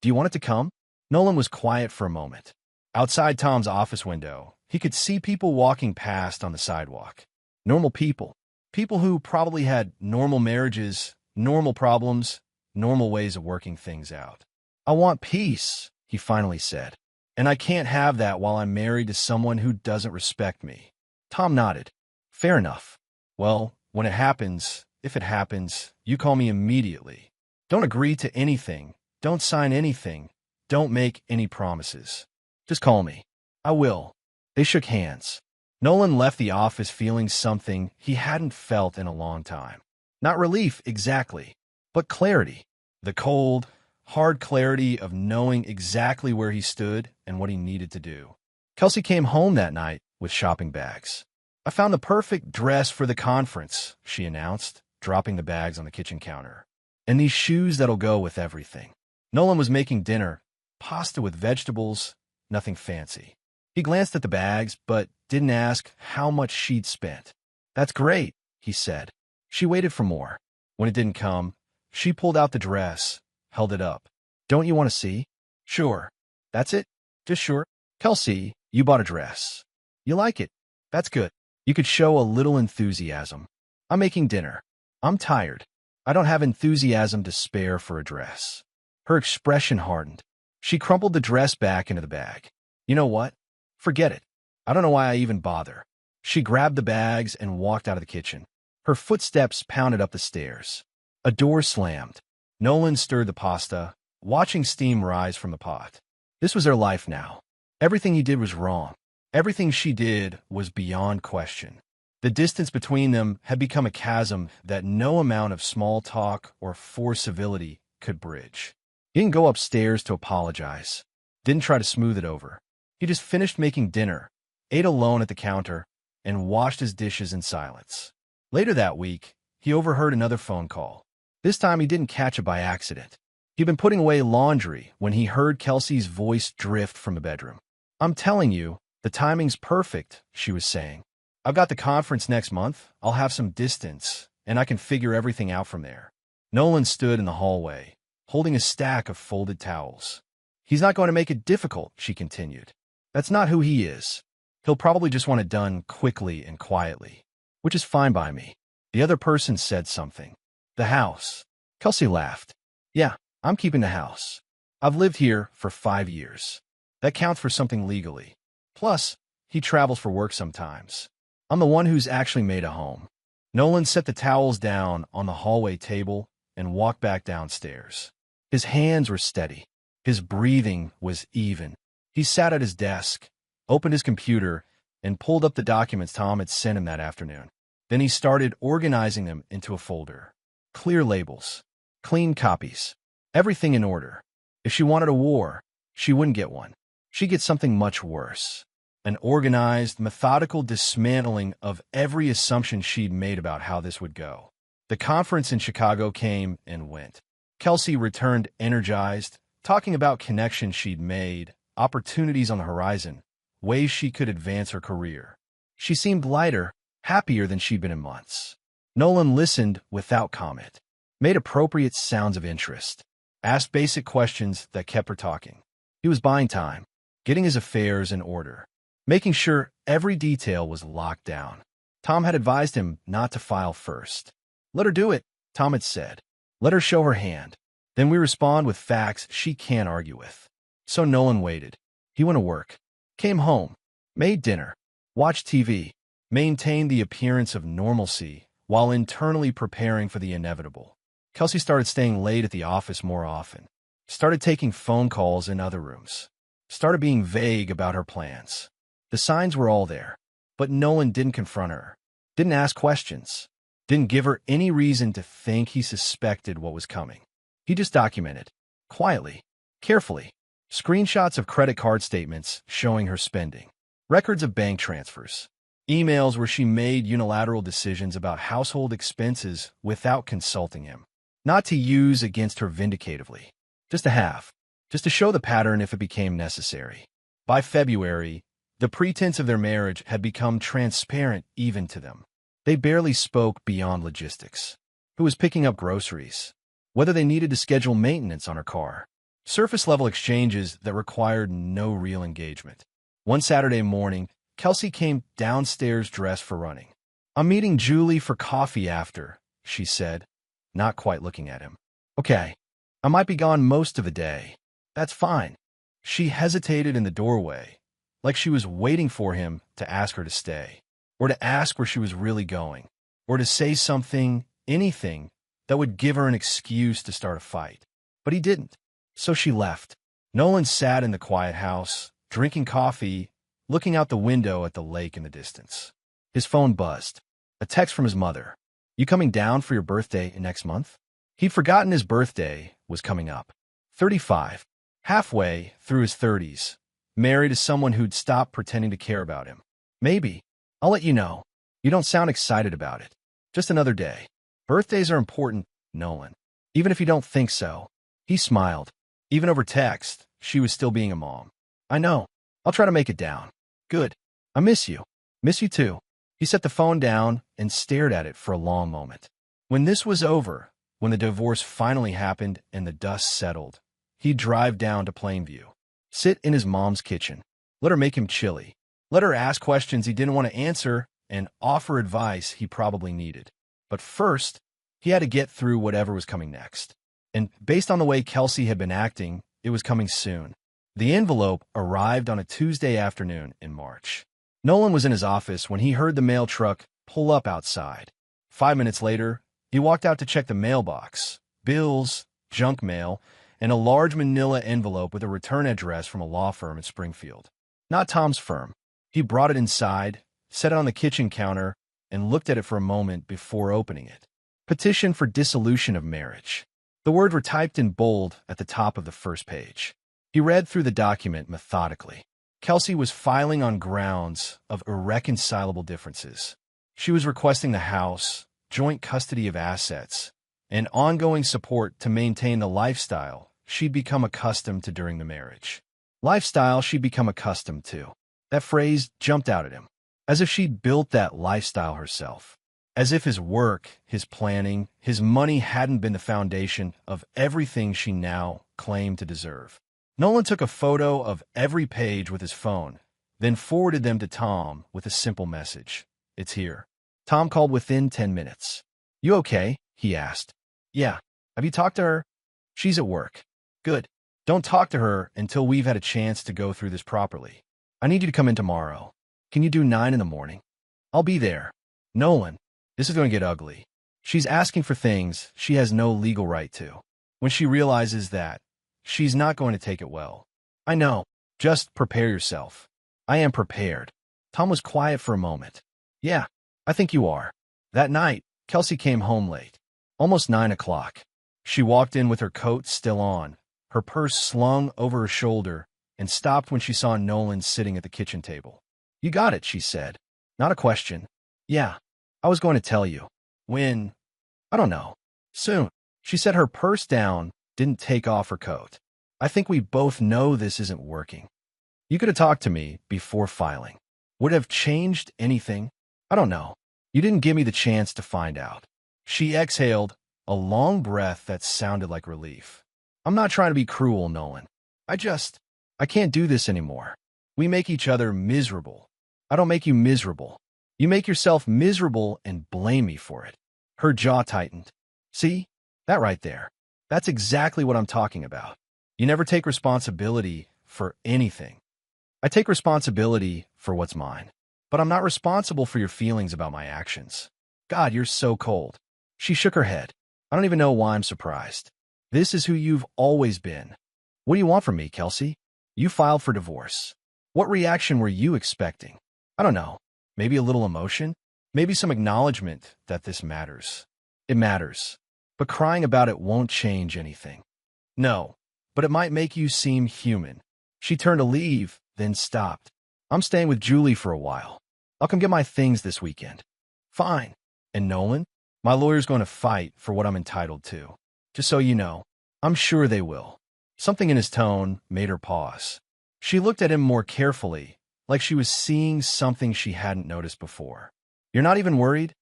Do you want it to come? Nolan was quiet for a moment. Outside Tom's office window, he could see people walking past on the sidewalk. Normal people. People who probably had normal marriages, normal problems, normal ways of working things out. I want peace, he finally said. And I can't have that while I'm married to someone who doesn't respect me. Tom nodded. Fair enough. Well, when it happens, if it happens, you call me immediately. Don't agree to anything. Don't sign anything. Don't make any promises. Just call me. I will. They shook hands. Nolan left the office feeling something he hadn't felt in a long time. Not relief, exactly, but clarity. The cold, hard clarity of knowing exactly where he stood and what he needed to do. Kelsey came home that night with shopping bags. I found the perfect dress for the conference, she announced, dropping the bags on the kitchen counter. And these shoes that'll go with everything. Nolan was making dinner, pasta with vegetables, nothing fancy. He glanced at the bags, but didn't ask how much she'd spent. That's great, he said. She waited for more. When it didn't come, she pulled out the dress, held it up. Don't you want to see? Sure. That's it? Just sure. Kelsey, you bought a dress. You like it. That's good. You could show a little enthusiasm. I'm making dinner. I'm tired. I don't have enthusiasm to spare for a dress. Her expression hardened. She crumpled the dress back into the bag. You know what? Forget it. I don't know why I even bother. She grabbed the bags and walked out of the kitchen. Her footsteps pounded up the stairs. A door slammed. Nolan stirred the pasta, watching steam rise from the pot. This was their life now. Everything he did was wrong. Everything she did was beyond question. The distance between them had become a chasm that no amount of small talk or forced civility could bridge. He didn't go upstairs to apologize. Didn't try to smooth it over. He just finished making dinner, ate alone at the counter, and washed his dishes in silence. Later that week, he overheard another phone call. This time he didn't catch it by accident. He'd been putting away laundry when he heard Kelsey's voice drift from the bedroom. I'm telling you, the timing's perfect, she was saying. I've got the conference next month. I'll have some distance, and I can figure everything out from there. Nolan stood in the hallway, holding a stack of folded towels. He's not going to make it difficult, she continued. That's not who he is. He'll probably just want it done quickly and quietly, which is fine by me. The other person said something. The house. Kelsey laughed. Yeah, I'm keeping the house. I've lived here for 5 years. That counts for something legally. Plus, he travels for work sometimes. I'm the one who's actually made a home. Nolan set the towels down on the hallway table and walked back downstairs. His hands were steady. His breathing was even. He sat at his desk, opened his computer, and pulled up the documents Tom had sent him that afternoon. Then he started organizing them into a folder. Clear labels. Clean copies. Everything in order. If she wanted a war, she wouldn't get one. She'd get something much worse. An organized, methodical dismantling of every assumption she'd made about how this would go. The conference in Chicago came and went. Kelsey returned energized, talking about connections she'd made, opportunities on the horizon, ways she could advance her career. She seemed lighter, happier than she'd been in months. Nolan listened without comment, made appropriate sounds of interest, asked basic questions that kept her talking. He was buying time, getting his affairs in order, making sure every detail was locked down. Tom had advised him not to file first. Let her do it, Tom had said. Let her show her hand. Then we respond with facts she can't argue with. So Nolan waited. He went to work, came home, made dinner, watched TV, maintained the appearance of normalcy while internally preparing for the inevitable. Kelsey started staying late at the office more often, started taking phone calls in other rooms, started being vague about her plans. The signs were all there, but Nolan didn't confront her, didn't ask questions, didn't give her any reason to think he suspected what was coming. He just documented, quietly, carefully, screenshots of credit card statements showing her spending, records of bank transfers, emails where she made unilateral decisions about household expenses without consulting him. Not to use against her vindicatively, just to have, just to show the pattern if it became necessary. By February, the pretense of their marriage had become transparent even to them. They barely spoke beyond logistics. Who was picking up groceries? Whether they needed to schedule maintenance on her car. Surface-level exchanges that required no real engagement. One Saturday morning, Kelsey came downstairs dressed for running. "I'm meeting Julie for coffee after," she said, not quite looking at him. "Okay, I might be gone most of the day. That's fine." She hesitated in the doorway, like she was waiting for him to ask her to stay, or to ask where she was really going, or to say something, anything, that would give her an excuse to start a fight. But he didn't. So she left. Nolan sat in the quiet house, drinking coffee, looking out the window at the lake in the distance. His phone buzzed. A text from his mother. "You coming down for your birthday next month?" He'd forgotten his birthday was coming up. 35. Halfway through his 30s. Married to someone who'd stopped pretending to care about him. "Maybe. I'll let you know. You don't sound excited about it. Just another day." Birthdays are important, Nolan. Even if you don't think so. He smiled. Even over text, she was still being a mom. "I know. I'll try to make it down." "Good. I miss you." "Miss you too." He set the phone down and stared at it for a long moment. When this was over, when the divorce finally happened and the dust settled, he'd drive down to Plainview, sit in his mom's kitchen, let her make him chili, let her ask questions he didn't want to answer, and offer advice he probably needed. But first, he had to get through whatever was coming next. And based on the way Kelsey had been acting, it was coming soon. The envelope arrived on a Tuesday afternoon in March. Nolan was in his office when he heard the mail truck pull up outside. 5 minutes later, he walked out to check the mailbox, bills, junk mail, and a large manila envelope with a return address from a law firm in Springfield. Not Tom's firm. He brought it inside, set it on the kitchen counter, and looked at it for a moment before opening it. Petition for dissolution of marriage. The words were typed in bold at the top of the first page. He read through the document methodically. Kelsey was filing on grounds of irreconcilable differences. She was requesting the house, joint custody of assets, and ongoing support to maintain the lifestyle she'd become accustomed to during the marriage. Lifestyle she'd become accustomed to. That phrase jumped out at him, as if she'd built that lifestyle herself. As if his work, his planning, his money hadn't been the foundation of everything she now claimed to deserve. Nolan took a photo of every page with his phone, then forwarded them to Tom with a simple message. "It's here." Tom called within 10 minutes. "You okay?" he asked. "Yeah. Have you talked to her?" "She's at work." "Good. Don't talk to her until we've had a chance to go through this properly. I need you to come in tomorrow. Can you do 9 in the morning?" "I'll be there." "Nolan, this is going to get ugly. She's asking for things she has no legal right to. When she realizes that, she's not going to take it well." "I know. Just prepare yourself." "I am prepared." Tom was quiet for a moment. Yeah, I think you are. That night, Kelsey came home late. Almost 9 o'clock. She walked in with her coat still on, her purse slung over her shoulder, and stopped when she saw Nolan sitting at the kitchen table. You got it, she said. Not a question. Yeah, I was going to tell you. When? I don't know. Soon. She set her purse down, didn't take off her coat. I think we both know this isn't working. You could have talked to me before filing. Would it have changed anything? I don't know. You didn't give me the chance to find out. She exhaled, a long breath that sounded like relief. I'm not trying to be cruel, Nolan. I can't do this anymore. We make each other miserable. I don't make you miserable. You make yourself miserable and blame me for it. Her jaw tightened. See? That right there. That's exactly what I'm talking about. You never take responsibility for anything. I take responsibility for what's mine, but I'm not responsible for your feelings about my actions. God, you're so cold. She shook her head. I don't even know why I'm surprised. This is who you've always been. What do you want from me, Kelsey? You filed for divorce. What reaction were you expecting? I don't know. Maybe a little emotion? Maybe some acknowledgement that this matters. It matters. But crying about it won't change anything. No, but it might make you seem human. She turned to leave, then stopped. I'm staying with Julie for a while. I'll come get my things this weekend. Fine. And Nolan? My lawyer's going to fight for what I'm entitled to. Just so you know, I'm sure they will. Something in his tone made her pause. She looked at him more carefully, like she was seeing something she hadn't noticed before. You're not even worried?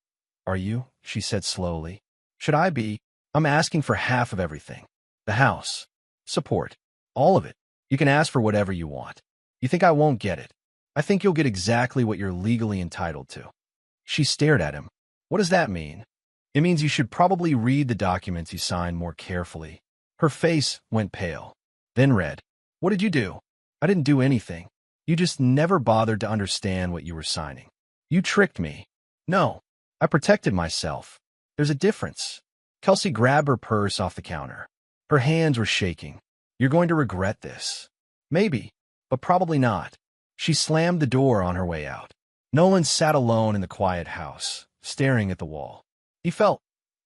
Are you? She said slowly. Should I be? I'm asking for half of everything. The house. Support. All of it. You can ask for whatever you want. You think I won't get it? I think you'll get exactly what you're legally entitled to. She stared at him. What does that mean? It means you should probably read the documents you signed more carefully. Her face went pale, then red. What did you do? I didn't do anything. You just never bothered to understand what you were signing. You tricked me. No, I protected myself. There's a difference. Kelsey grabbed her purse off the counter. Her hands were shaking. You're going to regret this. Maybe, but probably not. She slammed the door on her way out. Nolan sat alone in the quiet house, staring at the wall. He felt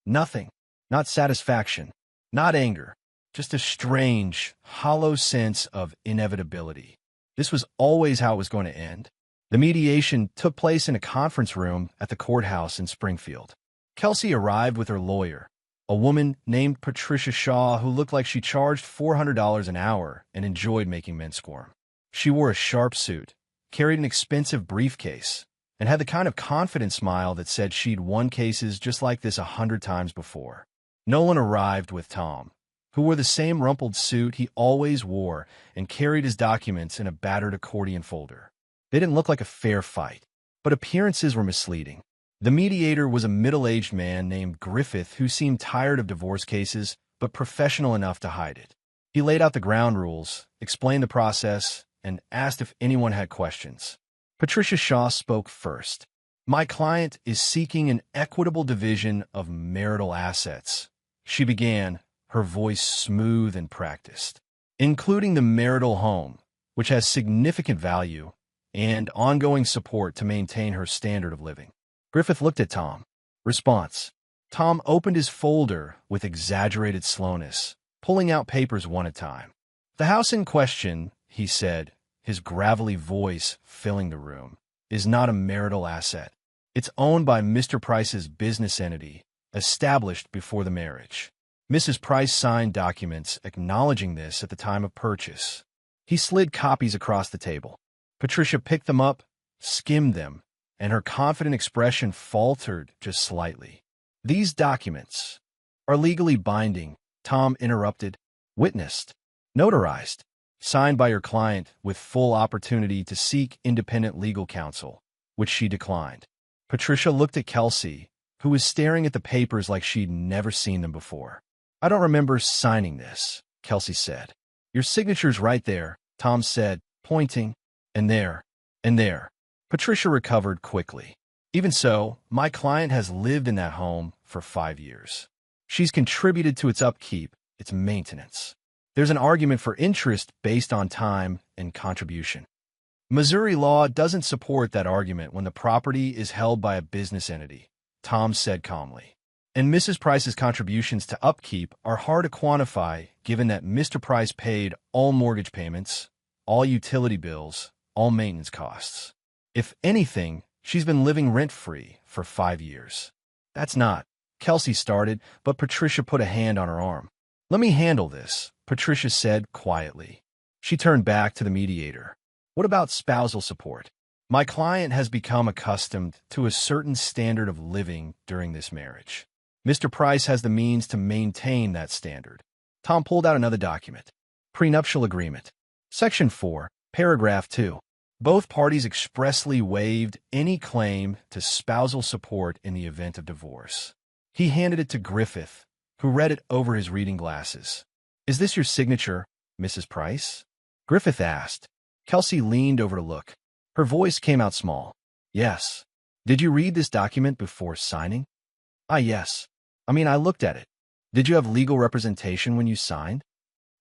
nothing, not satisfaction, not anger, just a strange, hollow sense of inevitability. This was always how it was going to end. The mediation took place in a conference room at the courthouse in Springfield. Kelsey arrived with her lawyer, a woman named Patricia Shaw who looked like she charged $400 an hour and enjoyed making men squirm. She wore a sharp suit, carried an expensive briefcase, and had the kind of confident smile that said she'd won cases just like this 100 times before. Nolan arrived with Tom, who wore the same rumpled suit he always wore and carried his documents in a battered accordion folder. They didn't look like a fair fight, but appearances were misleading. The mediator was a middle-aged man named Griffith who seemed tired of divorce cases, but professional enough to hide it. He laid out the ground rules, explained the process, and asked if anyone had questions. Patricia Shaw spoke first. My client is seeking an equitable division of marital assets. She began, her voice smooth and practiced, including the marital home, which has significant value, and ongoing support to maintain her standard of living. Griffith looked at Tom. Response. Tom opened his folder with exaggerated slowness, pulling out papers one at a time. The house in question, he said, his gravelly voice filling the room, is not a marital asset. It's owned by Mr. Price's business entity, established before the marriage. Mrs. Price signed documents acknowledging this at the time of purchase. He slid copies across the table. Patricia picked them up, skimmed them, and her confident expression faltered just slightly. These documents are legally binding, Tom interrupted, witnessed, notarized, signed by your client with full opportunity to seek independent legal counsel, which she declined. Patricia looked at Kelsey, who was staring at the papers like she'd never seen them before. I don't remember signing this, Kelsey said. Your signature's right there, Tom said, pointing, and there, and there. Patricia recovered quickly. Even so, my client has lived in that home for 5 years. She's contributed to its upkeep, its maintenance. There's an argument for interest based on time and contribution. Missouri law doesn't support that argument when the property is held by a business entity, Tom said calmly. And Mrs. Price's contributions to upkeep are hard to quantify given that Mr. Price paid all mortgage payments, all utility bills, all maintenance costs. If anything, she's been living rent-free for 5 years. That's not, Kelsey started, but Patricia put a hand on her arm. Let me handle this, Patricia said quietly. She turned back to the mediator. What about spousal support? My client has become accustomed to a certain standard of living during this marriage. Mr. Price has the means to maintain that standard. Tom pulled out another document. Prenuptial agreement. Section 4, paragraph 2. Both parties expressly waived any claim to spousal support in the event of divorce. He handed it to Griffith, who read it over his reading glasses. Is this your signature, Mrs. Price? Griffith asked. Kelsey leaned over to look. Her voice came out small. Yes. Did you read this document before signing? Yes. I looked at it. Did you have legal representation when you signed?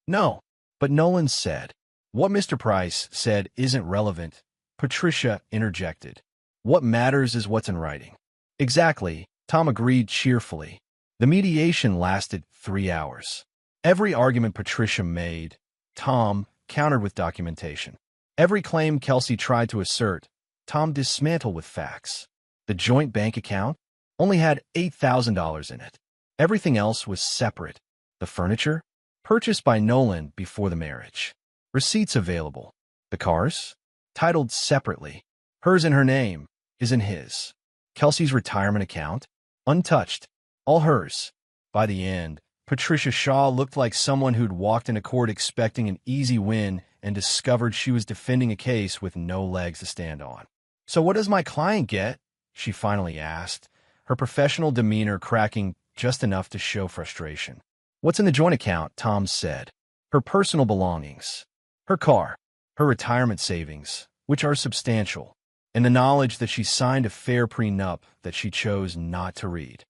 No. But Nolan said. What Mr. Price said isn't relevant, Patricia interjected. What matters is what's in writing. Exactly, Tom agreed cheerfully. The mediation lasted 3 hours. Every argument Patricia made, Tom countered with documentation. Every claim Kelsey tried to assert, Tom dismantled with facts. The joint bank account only had $8,000 in it. Everything else was separate. The furniture? Purchased by Nolan before the marriage. Receipts available. The cars? Titled separately. Hers in her name is in his. Kelsey's retirement account? Untouched. All hers. By the end, Patricia Shaw looked like someone who'd walked into court expecting an easy win and discovered she was defending a case with no legs to stand on. So what does my client get? She finally asked, her professional demeanor cracking just enough to show frustration. What's in the joint account? Tom said. Her personal belongings. Her car. Her retirement savings, which are substantial. And the knowledge that she signed a fair prenup that she chose not to read.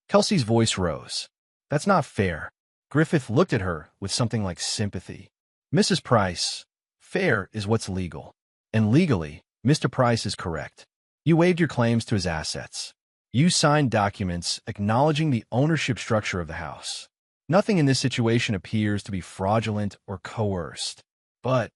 Kelsey's voice rose. That's not fair. Griffith looked at her with something like sympathy. Mrs. Price, fair is what's legal. And legally, Mr. Price is correct. You waived your claims to his assets. You signed documents acknowledging the ownership structure of the house. Nothing in this situation appears to be fraudulent or coerced. But,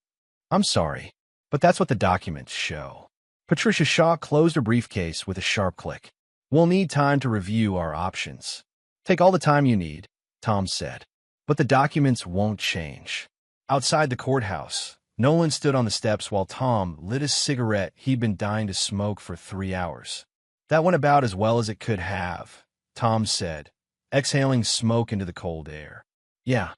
I'm sorry, but that's what the documents show. Patricia Shaw closed her briefcase with a sharp click. We'll need time to review our options. Take all the time you need, Tom said. But the documents won't change. Outside the courthouse, Nolan stood on the steps while Tom lit a cigarette he'd been dying to smoke for 3 hours. That went about as well as it could have, Tom said, exhaling smoke into the cold air. Yeah,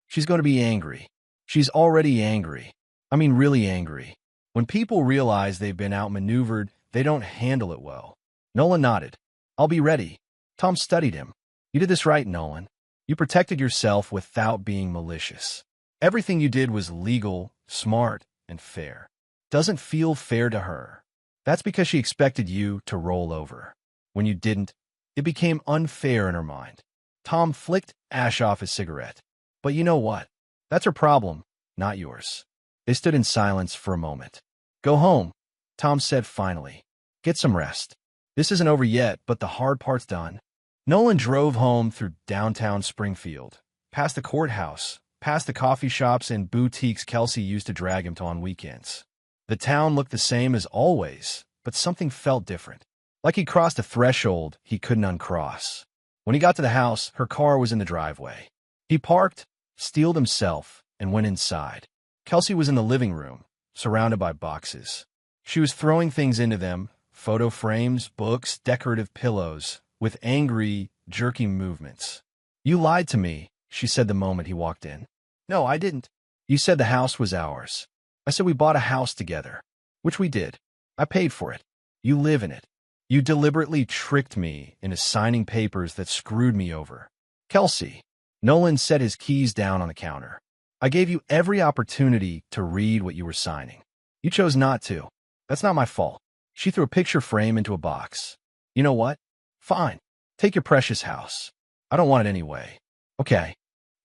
she's going to be angry. She's already angry. Really angry. When people realize they've been outmaneuvered, they don't handle it well. Nolan nodded. I'll be ready. Tom studied him. You did this right, Nolan. You protected yourself without being malicious. Everything you did was legal, smart, and fair. Doesn't feel fair to her. That's because she expected you to roll over. When you didn't, it became unfair in her mind. Tom flicked ash off his cigarette. But you know what? That's her problem, not yours. They stood in silence for a moment. Go home, Tom said finally. Get some rest. This isn't over yet, but the hard part's done. Nolan drove home through downtown Springfield, past the courthouse, past the coffee shops and boutiques Kelsey used to drag him to on weekends. The town looked the same as always, but something felt different. Like he crossed a threshold he couldn't uncross. When he got to the house, her car was in the driveway. He parked, steeled himself, and went inside. Kelsey was in the living room, surrounded by boxes. She was throwing things into them, photo frames, books, decorative pillows, with angry, jerky movements. You lied to me, she said the moment he walked in. No, I didn't. You said the house was ours. I said we bought a house together, which we did. I paid for it. You live in it. You deliberately tricked me into signing papers that screwed me over. Kelsey. Nolan set his keys down on the counter. I gave you every opportunity to read what you were signing. You chose not to. That's not my fault. She threw a picture frame into a box. You know what? Fine. Take your precious house. I don't want it anyway. Okay.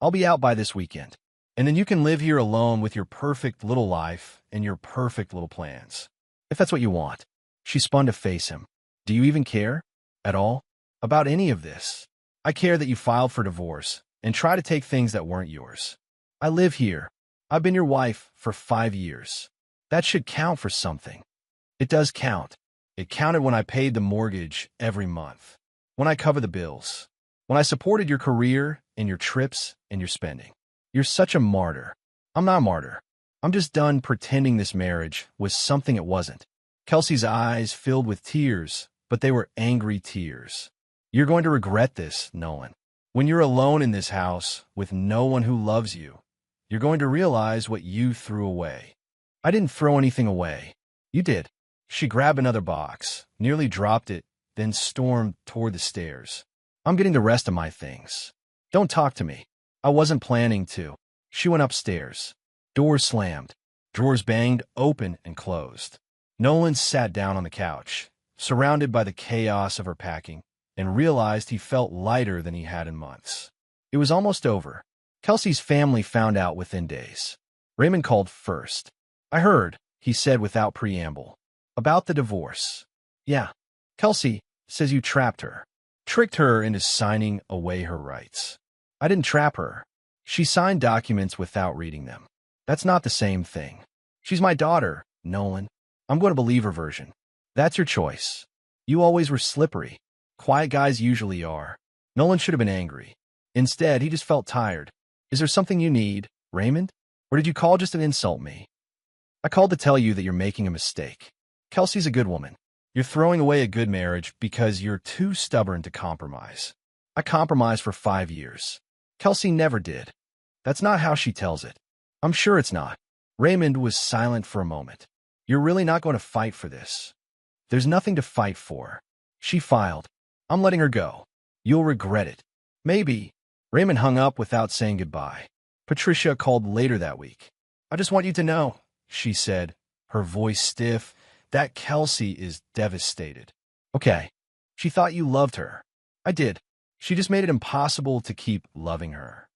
I'll be out by this weekend. And then you can live here alone with your perfect little life and your perfect little plans. If that's what you want. She spun to face him. Do you even care? At all? About any of this? I care that you filed for divorce and try to take things that weren't yours. I live here. I've been your wife for 5 years. That should count for something. It does count. It counted when I paid the mortgage every month, when I covered the bills, when I supported your career and your trips and your spending. You're such a martyr. I'm not a martyr. I'm just done pretending this marriage was something it wasn't. Kelsey's eyes filled with tears, but they were angry tears. You're going to regret this, Nolan. When you're alone in this house with no one who loves you, you're going to realize what you threw away. I didn't throw anything away. You did. She grabbed another box, nearly dropped it, then stormed toward the stairs. I'm getting the rest of my things. Don't talk to me. I wasn't planning to. She went upstairs. Doors slammed. Drawers banged open and closed. Nolan sat down on the couch, surrounded by the chaos of her packing, and realized he felt lighter than he had in months. It was almost over. Kelsey's family found out within days. Raymond called first. I heard, he said without preamble. About the divorce. Yeah. Kelsey says you trapped her. Tricked her into signing away her rights. I didn't trap her. She signed documents without reading them. That's not the same thing. She's my daughter, Nolan. I'm going to believe her version. That's your choice. You always were slippery. Quiet guys usually are. Nolan should have been angry. Instead, he just felt tired. Is there something you need, Raymond? Or did you call just to insult me? I called to tell you that you're making a mistake. Kelsey's a good woman. You're throwing away a good marriage because you're too stubborn to compromise. I compromised for 5 years. Kelsey never did. That's not how she tells it. I'm sure it's not. Raymond was silent for a moment. You're really not going to fight for this. There's nothing to fight for. She filed. I'm letting her go. You'll regret it. Maybe. Raymond hung up without saying goodbye. Patricia called later that week. I just want you to know, she said, her voice stiff, that Kelsey is devastated. Okay. She thought you loved her. I did. She just made it impossible to keep loving her.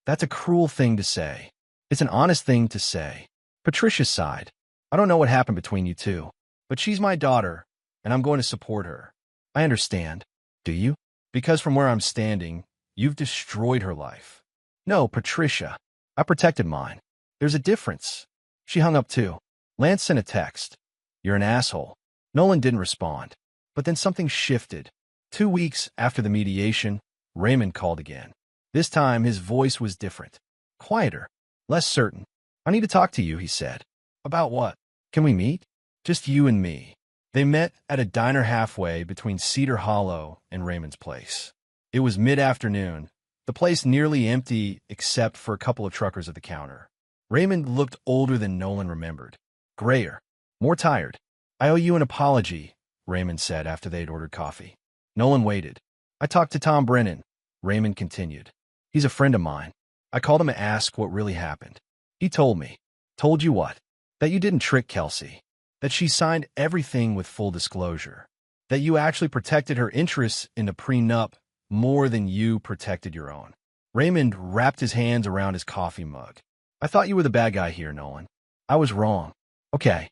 That's a cruel thing to say. It's an honest thing to say. Patricia sighed. I don't know what happened between you two, but she's my daughter, and I'm going to support her. I understand. Do you? Because from where I'm standing, you've destroyed her life. No, Patricia. I protected mine. There's a difference. She hung up too. Lance sent a text. You're an asshole. Nolan didn't respond. But then something shifted. 2 weeks after the mediation, Raymond called again. This time, his voice was different. Quieter. Less certain. I need to talk to you, he said. About what? Can we meet? Just you and me. They met at a diner halfway between Cedar Hollow and Raymond's place. It was mid-afternoon, the place nearly empty except for a couple of truckers at the counter. Raymond looked older than Nolan remembered. Grayer. More tired. I owe you an apology, Raymond said after they'd ordered coffee. Nolan waited. I talked to Tom Brennan, Raymond continued. He's a friend of mine. I called him to ask what really happened. He told me. Told you what? That you didn't trick Kelsey. That she signed everything with full disclosure. That you actually protected her interests in the prenup more than you protected your own. Raymond wrapped his hands around his coffee mug. I thought you were the bad guy here, Nolan. I was wrong. Okay.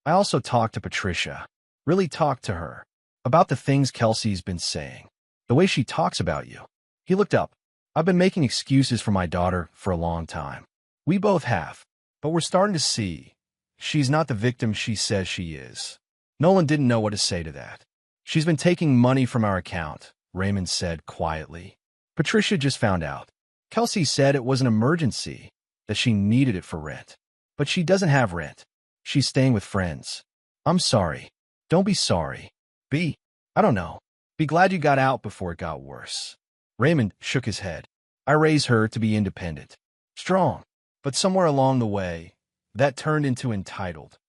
I also talked to Patricia. Really talked to her. About the things Kelsey's been saying. The way she talks about you. He looked up. I've been making excuses for my daughter for a long time. We both have. But we're starting to see. She's not the victim she says she is. Nolan didn't know what to say to that. She's been taking money from our account, Raymond said quietly. Patricia just found out. Kelsey said it was an emergency, that she needed it for rent. But she doesn't have rent. She's staying with friends. I'm sorry. Don't be sorry. I don't know. Be glad you got out before it got worse. Raymond shook his head. I raised her to be independent. Strong. But somewhere along the way, that turned into entitled.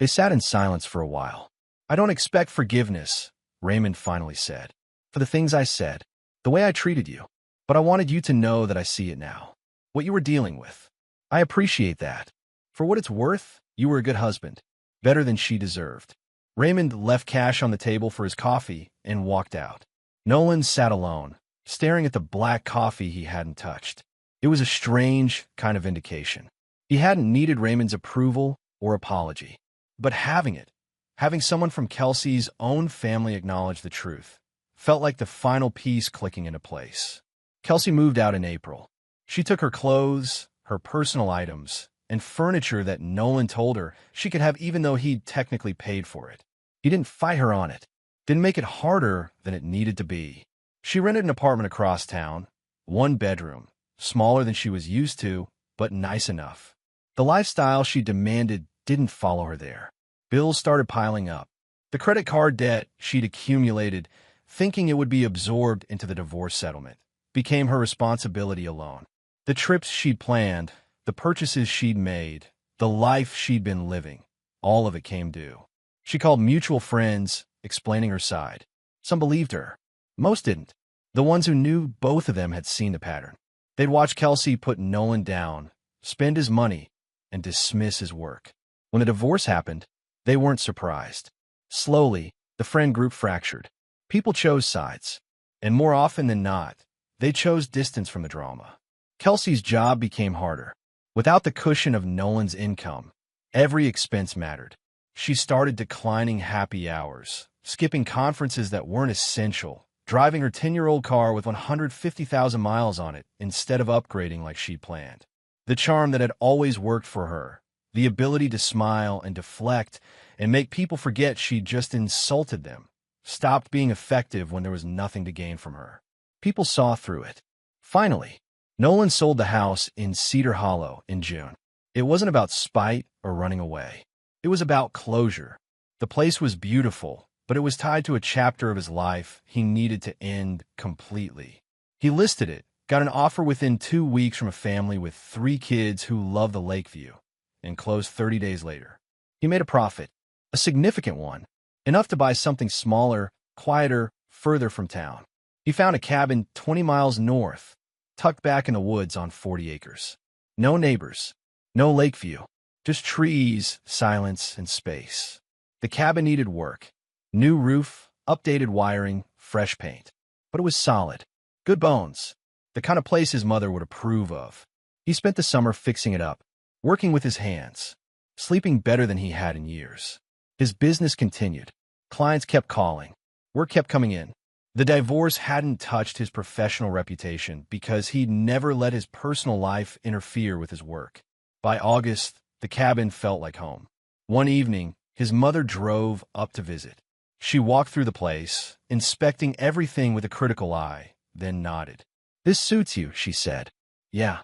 They sat in silence for a while. I don't expect forgiveness, Raymond finally said, for the things I said, the way I treated you. But I wanted you to know that I see it now. What you were dealing with. I appreciate that. For what it's worth, you were a good husband. Better than she deserved. Raymond left cash on the table for his coffee and walked out. Nolan sat alone, staring at the black coffee he hadn't touched. It was a strange kind of vindication. He hadn't needed Raymond's approval or apology, but having someone from Kelsey's own family acknowledge the truth, felt like the final piece clicking into place. Kelsey moved out in April. She took her clothes, her personal items, and furniture that Nolan told her she could have even though he'd technically paid for it. He didn't fight her on it, didn't make it harder than it needed to be. She rented an apartment across town, 1 bedroom, smaller than she was used to, but nice enough. The lifestyle she demanded didn't follow her there. Bills started piling up. The credit card debt she'd accumulated, thinking it would be absorbed into the divorce settlement, became her responsibility alone. The trips she'd planned, the purchases she'd made, the life she'd been living, all of it came due. She called mutual friends, explaining her side. Some believed her. Most didn't. The ones who knew both of them had seen the pattern. They'd watch Kelsey put Nolan down, spend his money, and dismiss his work. When the divorce happened, they weren't surprised. Slowly, the friend group fractured. People chose sides, and more often than not, they chose distance from the drama. Kelsey's job became harder. Without the cushion of Nolan's income, every expense mattered. She started declining happy hours, skipping conferences that weren't essential, driving her 10-year-old car with 150,000 miles on it instead of upgrading like she'd planned. The charm that had always worked for her, the ability to smile and deflect and make people forget she'd just insulted them, stopped being effective when there was nothing to gain from her. People saw through it. Finally, Nolan sold the house in Cedar Hollow in June. It wasn't about spite or running away. It was about closure. The place was beautiful, but it was tied to a chapter of his life he needed to end completely. He listed it, got an offer within 2 weeks from a family with 3 kids who loved the lake view, and closed 30 days later. He made a profit, a significant one, enough to buy something smaller, quieter, further from town. He found a cabin 20 miles north, tucked back in the woods on 40 acres. No neighbors, no lake view, just trees, silence, and space. The cabin needed work. New roof, updated wiring, fresh paint. But it was solid. Good bones. The kind of place his mother would approve of. He spent the summer fixing it up, working with his hands, sleeping better than he had in years. His business continued. Clients kept calling. Work kept coming in. The divorce hadn't touched his professional reputation because he'd never let his personal life interfere with his work. By August, the cabin felt like home. One evening, his mother drove up to visit. She walked through the place, inspecting everything with a critical eye, then nodded. "This suits you," she said. Yeah,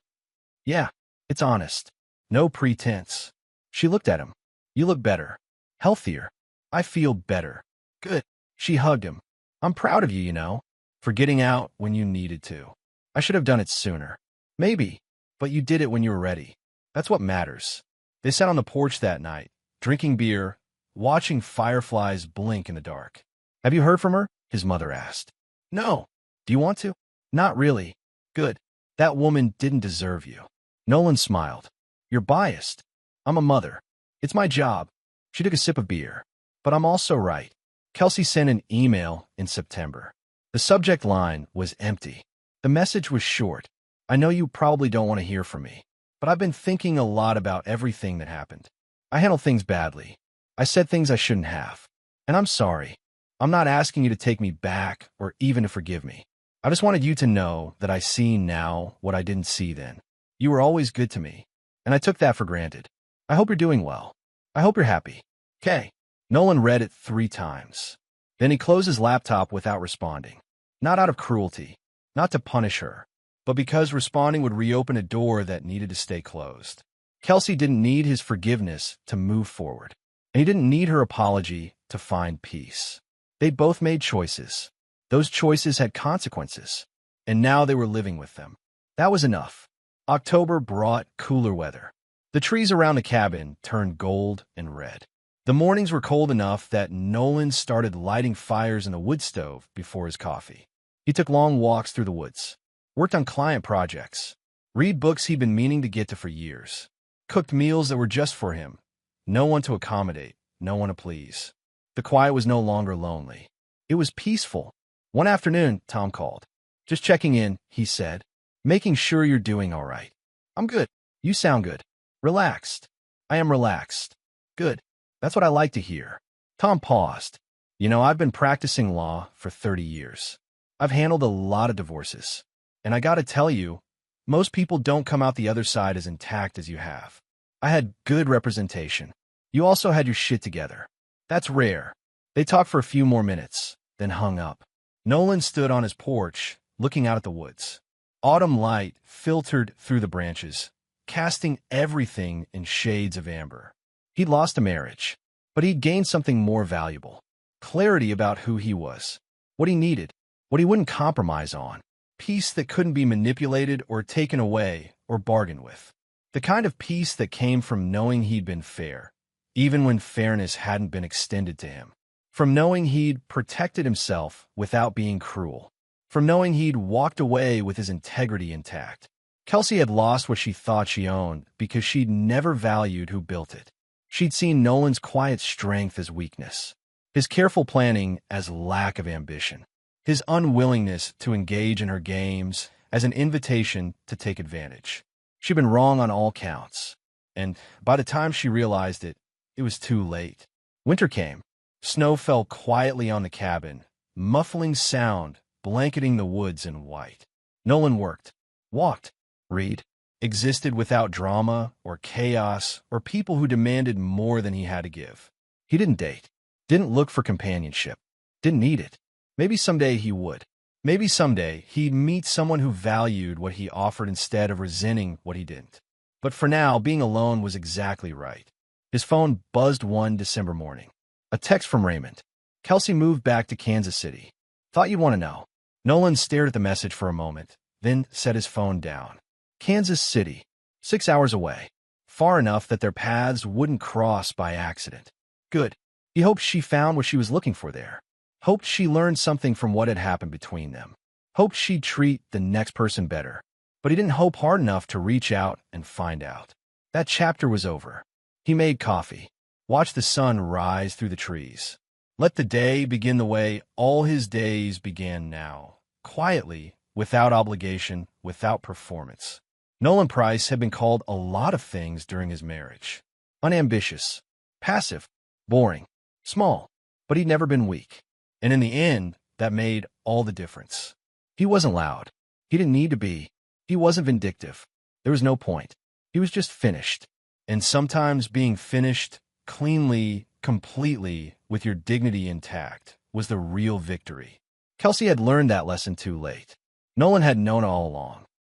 it's honest. No pretense." She looked at him. "You look better. Healthier. I feel better." "Good." She hugged him. "I'm proud of you, for getting out when you needed to. I should have done it sooner. Maybe, but you did it when you were ready. That's what matters." They sat on the porch that night, drinking beer, watching fireflies blink in the dark. "Have you heard from her?" his mother asked. "No." "Do you want to?" "Not really." "Good. That woman didn't deserve you." Nolan smiled. "You're biased. I'm a mother. It's my job." She took a sip of beer. "But I'm also right." Kelsey sent an email in September. The subject line was empty. The message was short. "I know you probably don't want to hear from me, but I've been thinking a lot about everything that happened. I handled things badly. I said things I shouldn't have. And I'm sorry. I'm not asking you to take me back or even to forgive me. I just wanted you to know that I see now what I didn't see then. You were always good to me, and I took that for granted. I hope you're doing well. I hope you're happy. K." Nolan read it 3 times. Then he closed his laptop without responding. Not out of cruelty, not to punish her, but because responding would reopen a door that needed to stay closed. Kelsey didn't need his forgiveness to move forward, and he didn't need her apology to find peace. They both made choices. Those choices had consequences, and now they were living with them. That was enough. October brought cooler weather. The trees around the cabin turned gold and red. The mornings were cold enough that Nolan started lighting fires in the wood stove before his coffee. He took long walks through the woods, worked on client projects, read books he'd been meaning to get to for years, cooked meals that were just for him. No one to accommodate, no one to please. The quiet was no longer lonely. It was peaceful. One afternoon, Tom called. "Just checking in," he said. making sure you're doing all right. I'm good. You sound good. Relaxed. I am relaxed. Good. That's what I like to hear. Tom paused. I've been practicing law for 30 years. I've handled a lot of divorces. And I gotta tell you, most people don't come out the other side as intact as you have. I had good representation. You also had your shit together. That's rare. They talked for a few more minutes, then hung up. Nolan stood on his porch, looking out at the woods. Autumn light filtered through the branches, casting everything in shades of amber. He'd lost a marriage, but he'd gained something more valuable. Clarity about who he was, what he needed, what he wouldn't compromise on. Peace that couldn't be manipulated or taken away or bargained with. The kind of peace that came from knowing he'd been fair, even when fairness hadn't been extended to him. From knowing he'd protected himself without being cruel. From knowing he'd walked away with his integrity intact. Kelsey had lost what she thought she owned because she'd never valued who built it. She'd seen Nolan's quiet strength as weakness, his careful planning as lack of ambition, his unwillingness to engage in her games as an invitation to take advantage. She'd been wrong on all counts, and by the time she realized it, it was too late. Winter came. Snow fell quietly on the cabin, muffling sound, blanketing the woods in white. Nolan worked, walked, read, existed without drama or chaos or people who demanded more than he had to give. He didn't date, didn't look for companionship, didn't need it. Maybe someday he would. Maybe someday he'd meet someone who valued what he offered instead of resenting what he didn't. But for now, being alone was exactly right. His phone buzzed one December morning. A text from Raymond. Kelsey moved back to Kansas City. Thought you'd want to know. Nolan stared at the message for a moment, then set his phone down. Kansas City, 6 hours away. Far enough that their paths wouldn't cross by accident. Good. He hoped she found what she was looking for there. Hoped she learned something from what had happened between them. Hoped she'd treat the next person better. But he didn't hope hard enough to reach out and find out. That chapter was over. He made coffee. Watched the sun rise through the trees. Let the day begin the way all his days began now. Quietly, without obligation, without performance. Nolan Price had been called a lot of things during his marriage. Unambitious, passive, boring, small, but he'd never been weak. And in the end, that made all the difference. He wasn't loud. He didn't need to be. He wasn't vindictive. There was no point. He was just finished. And sometimes being finished cleanly, completely, with your dignity intact, was the real victory. Kelsey had learned that lesson too late. Nolan had known all along.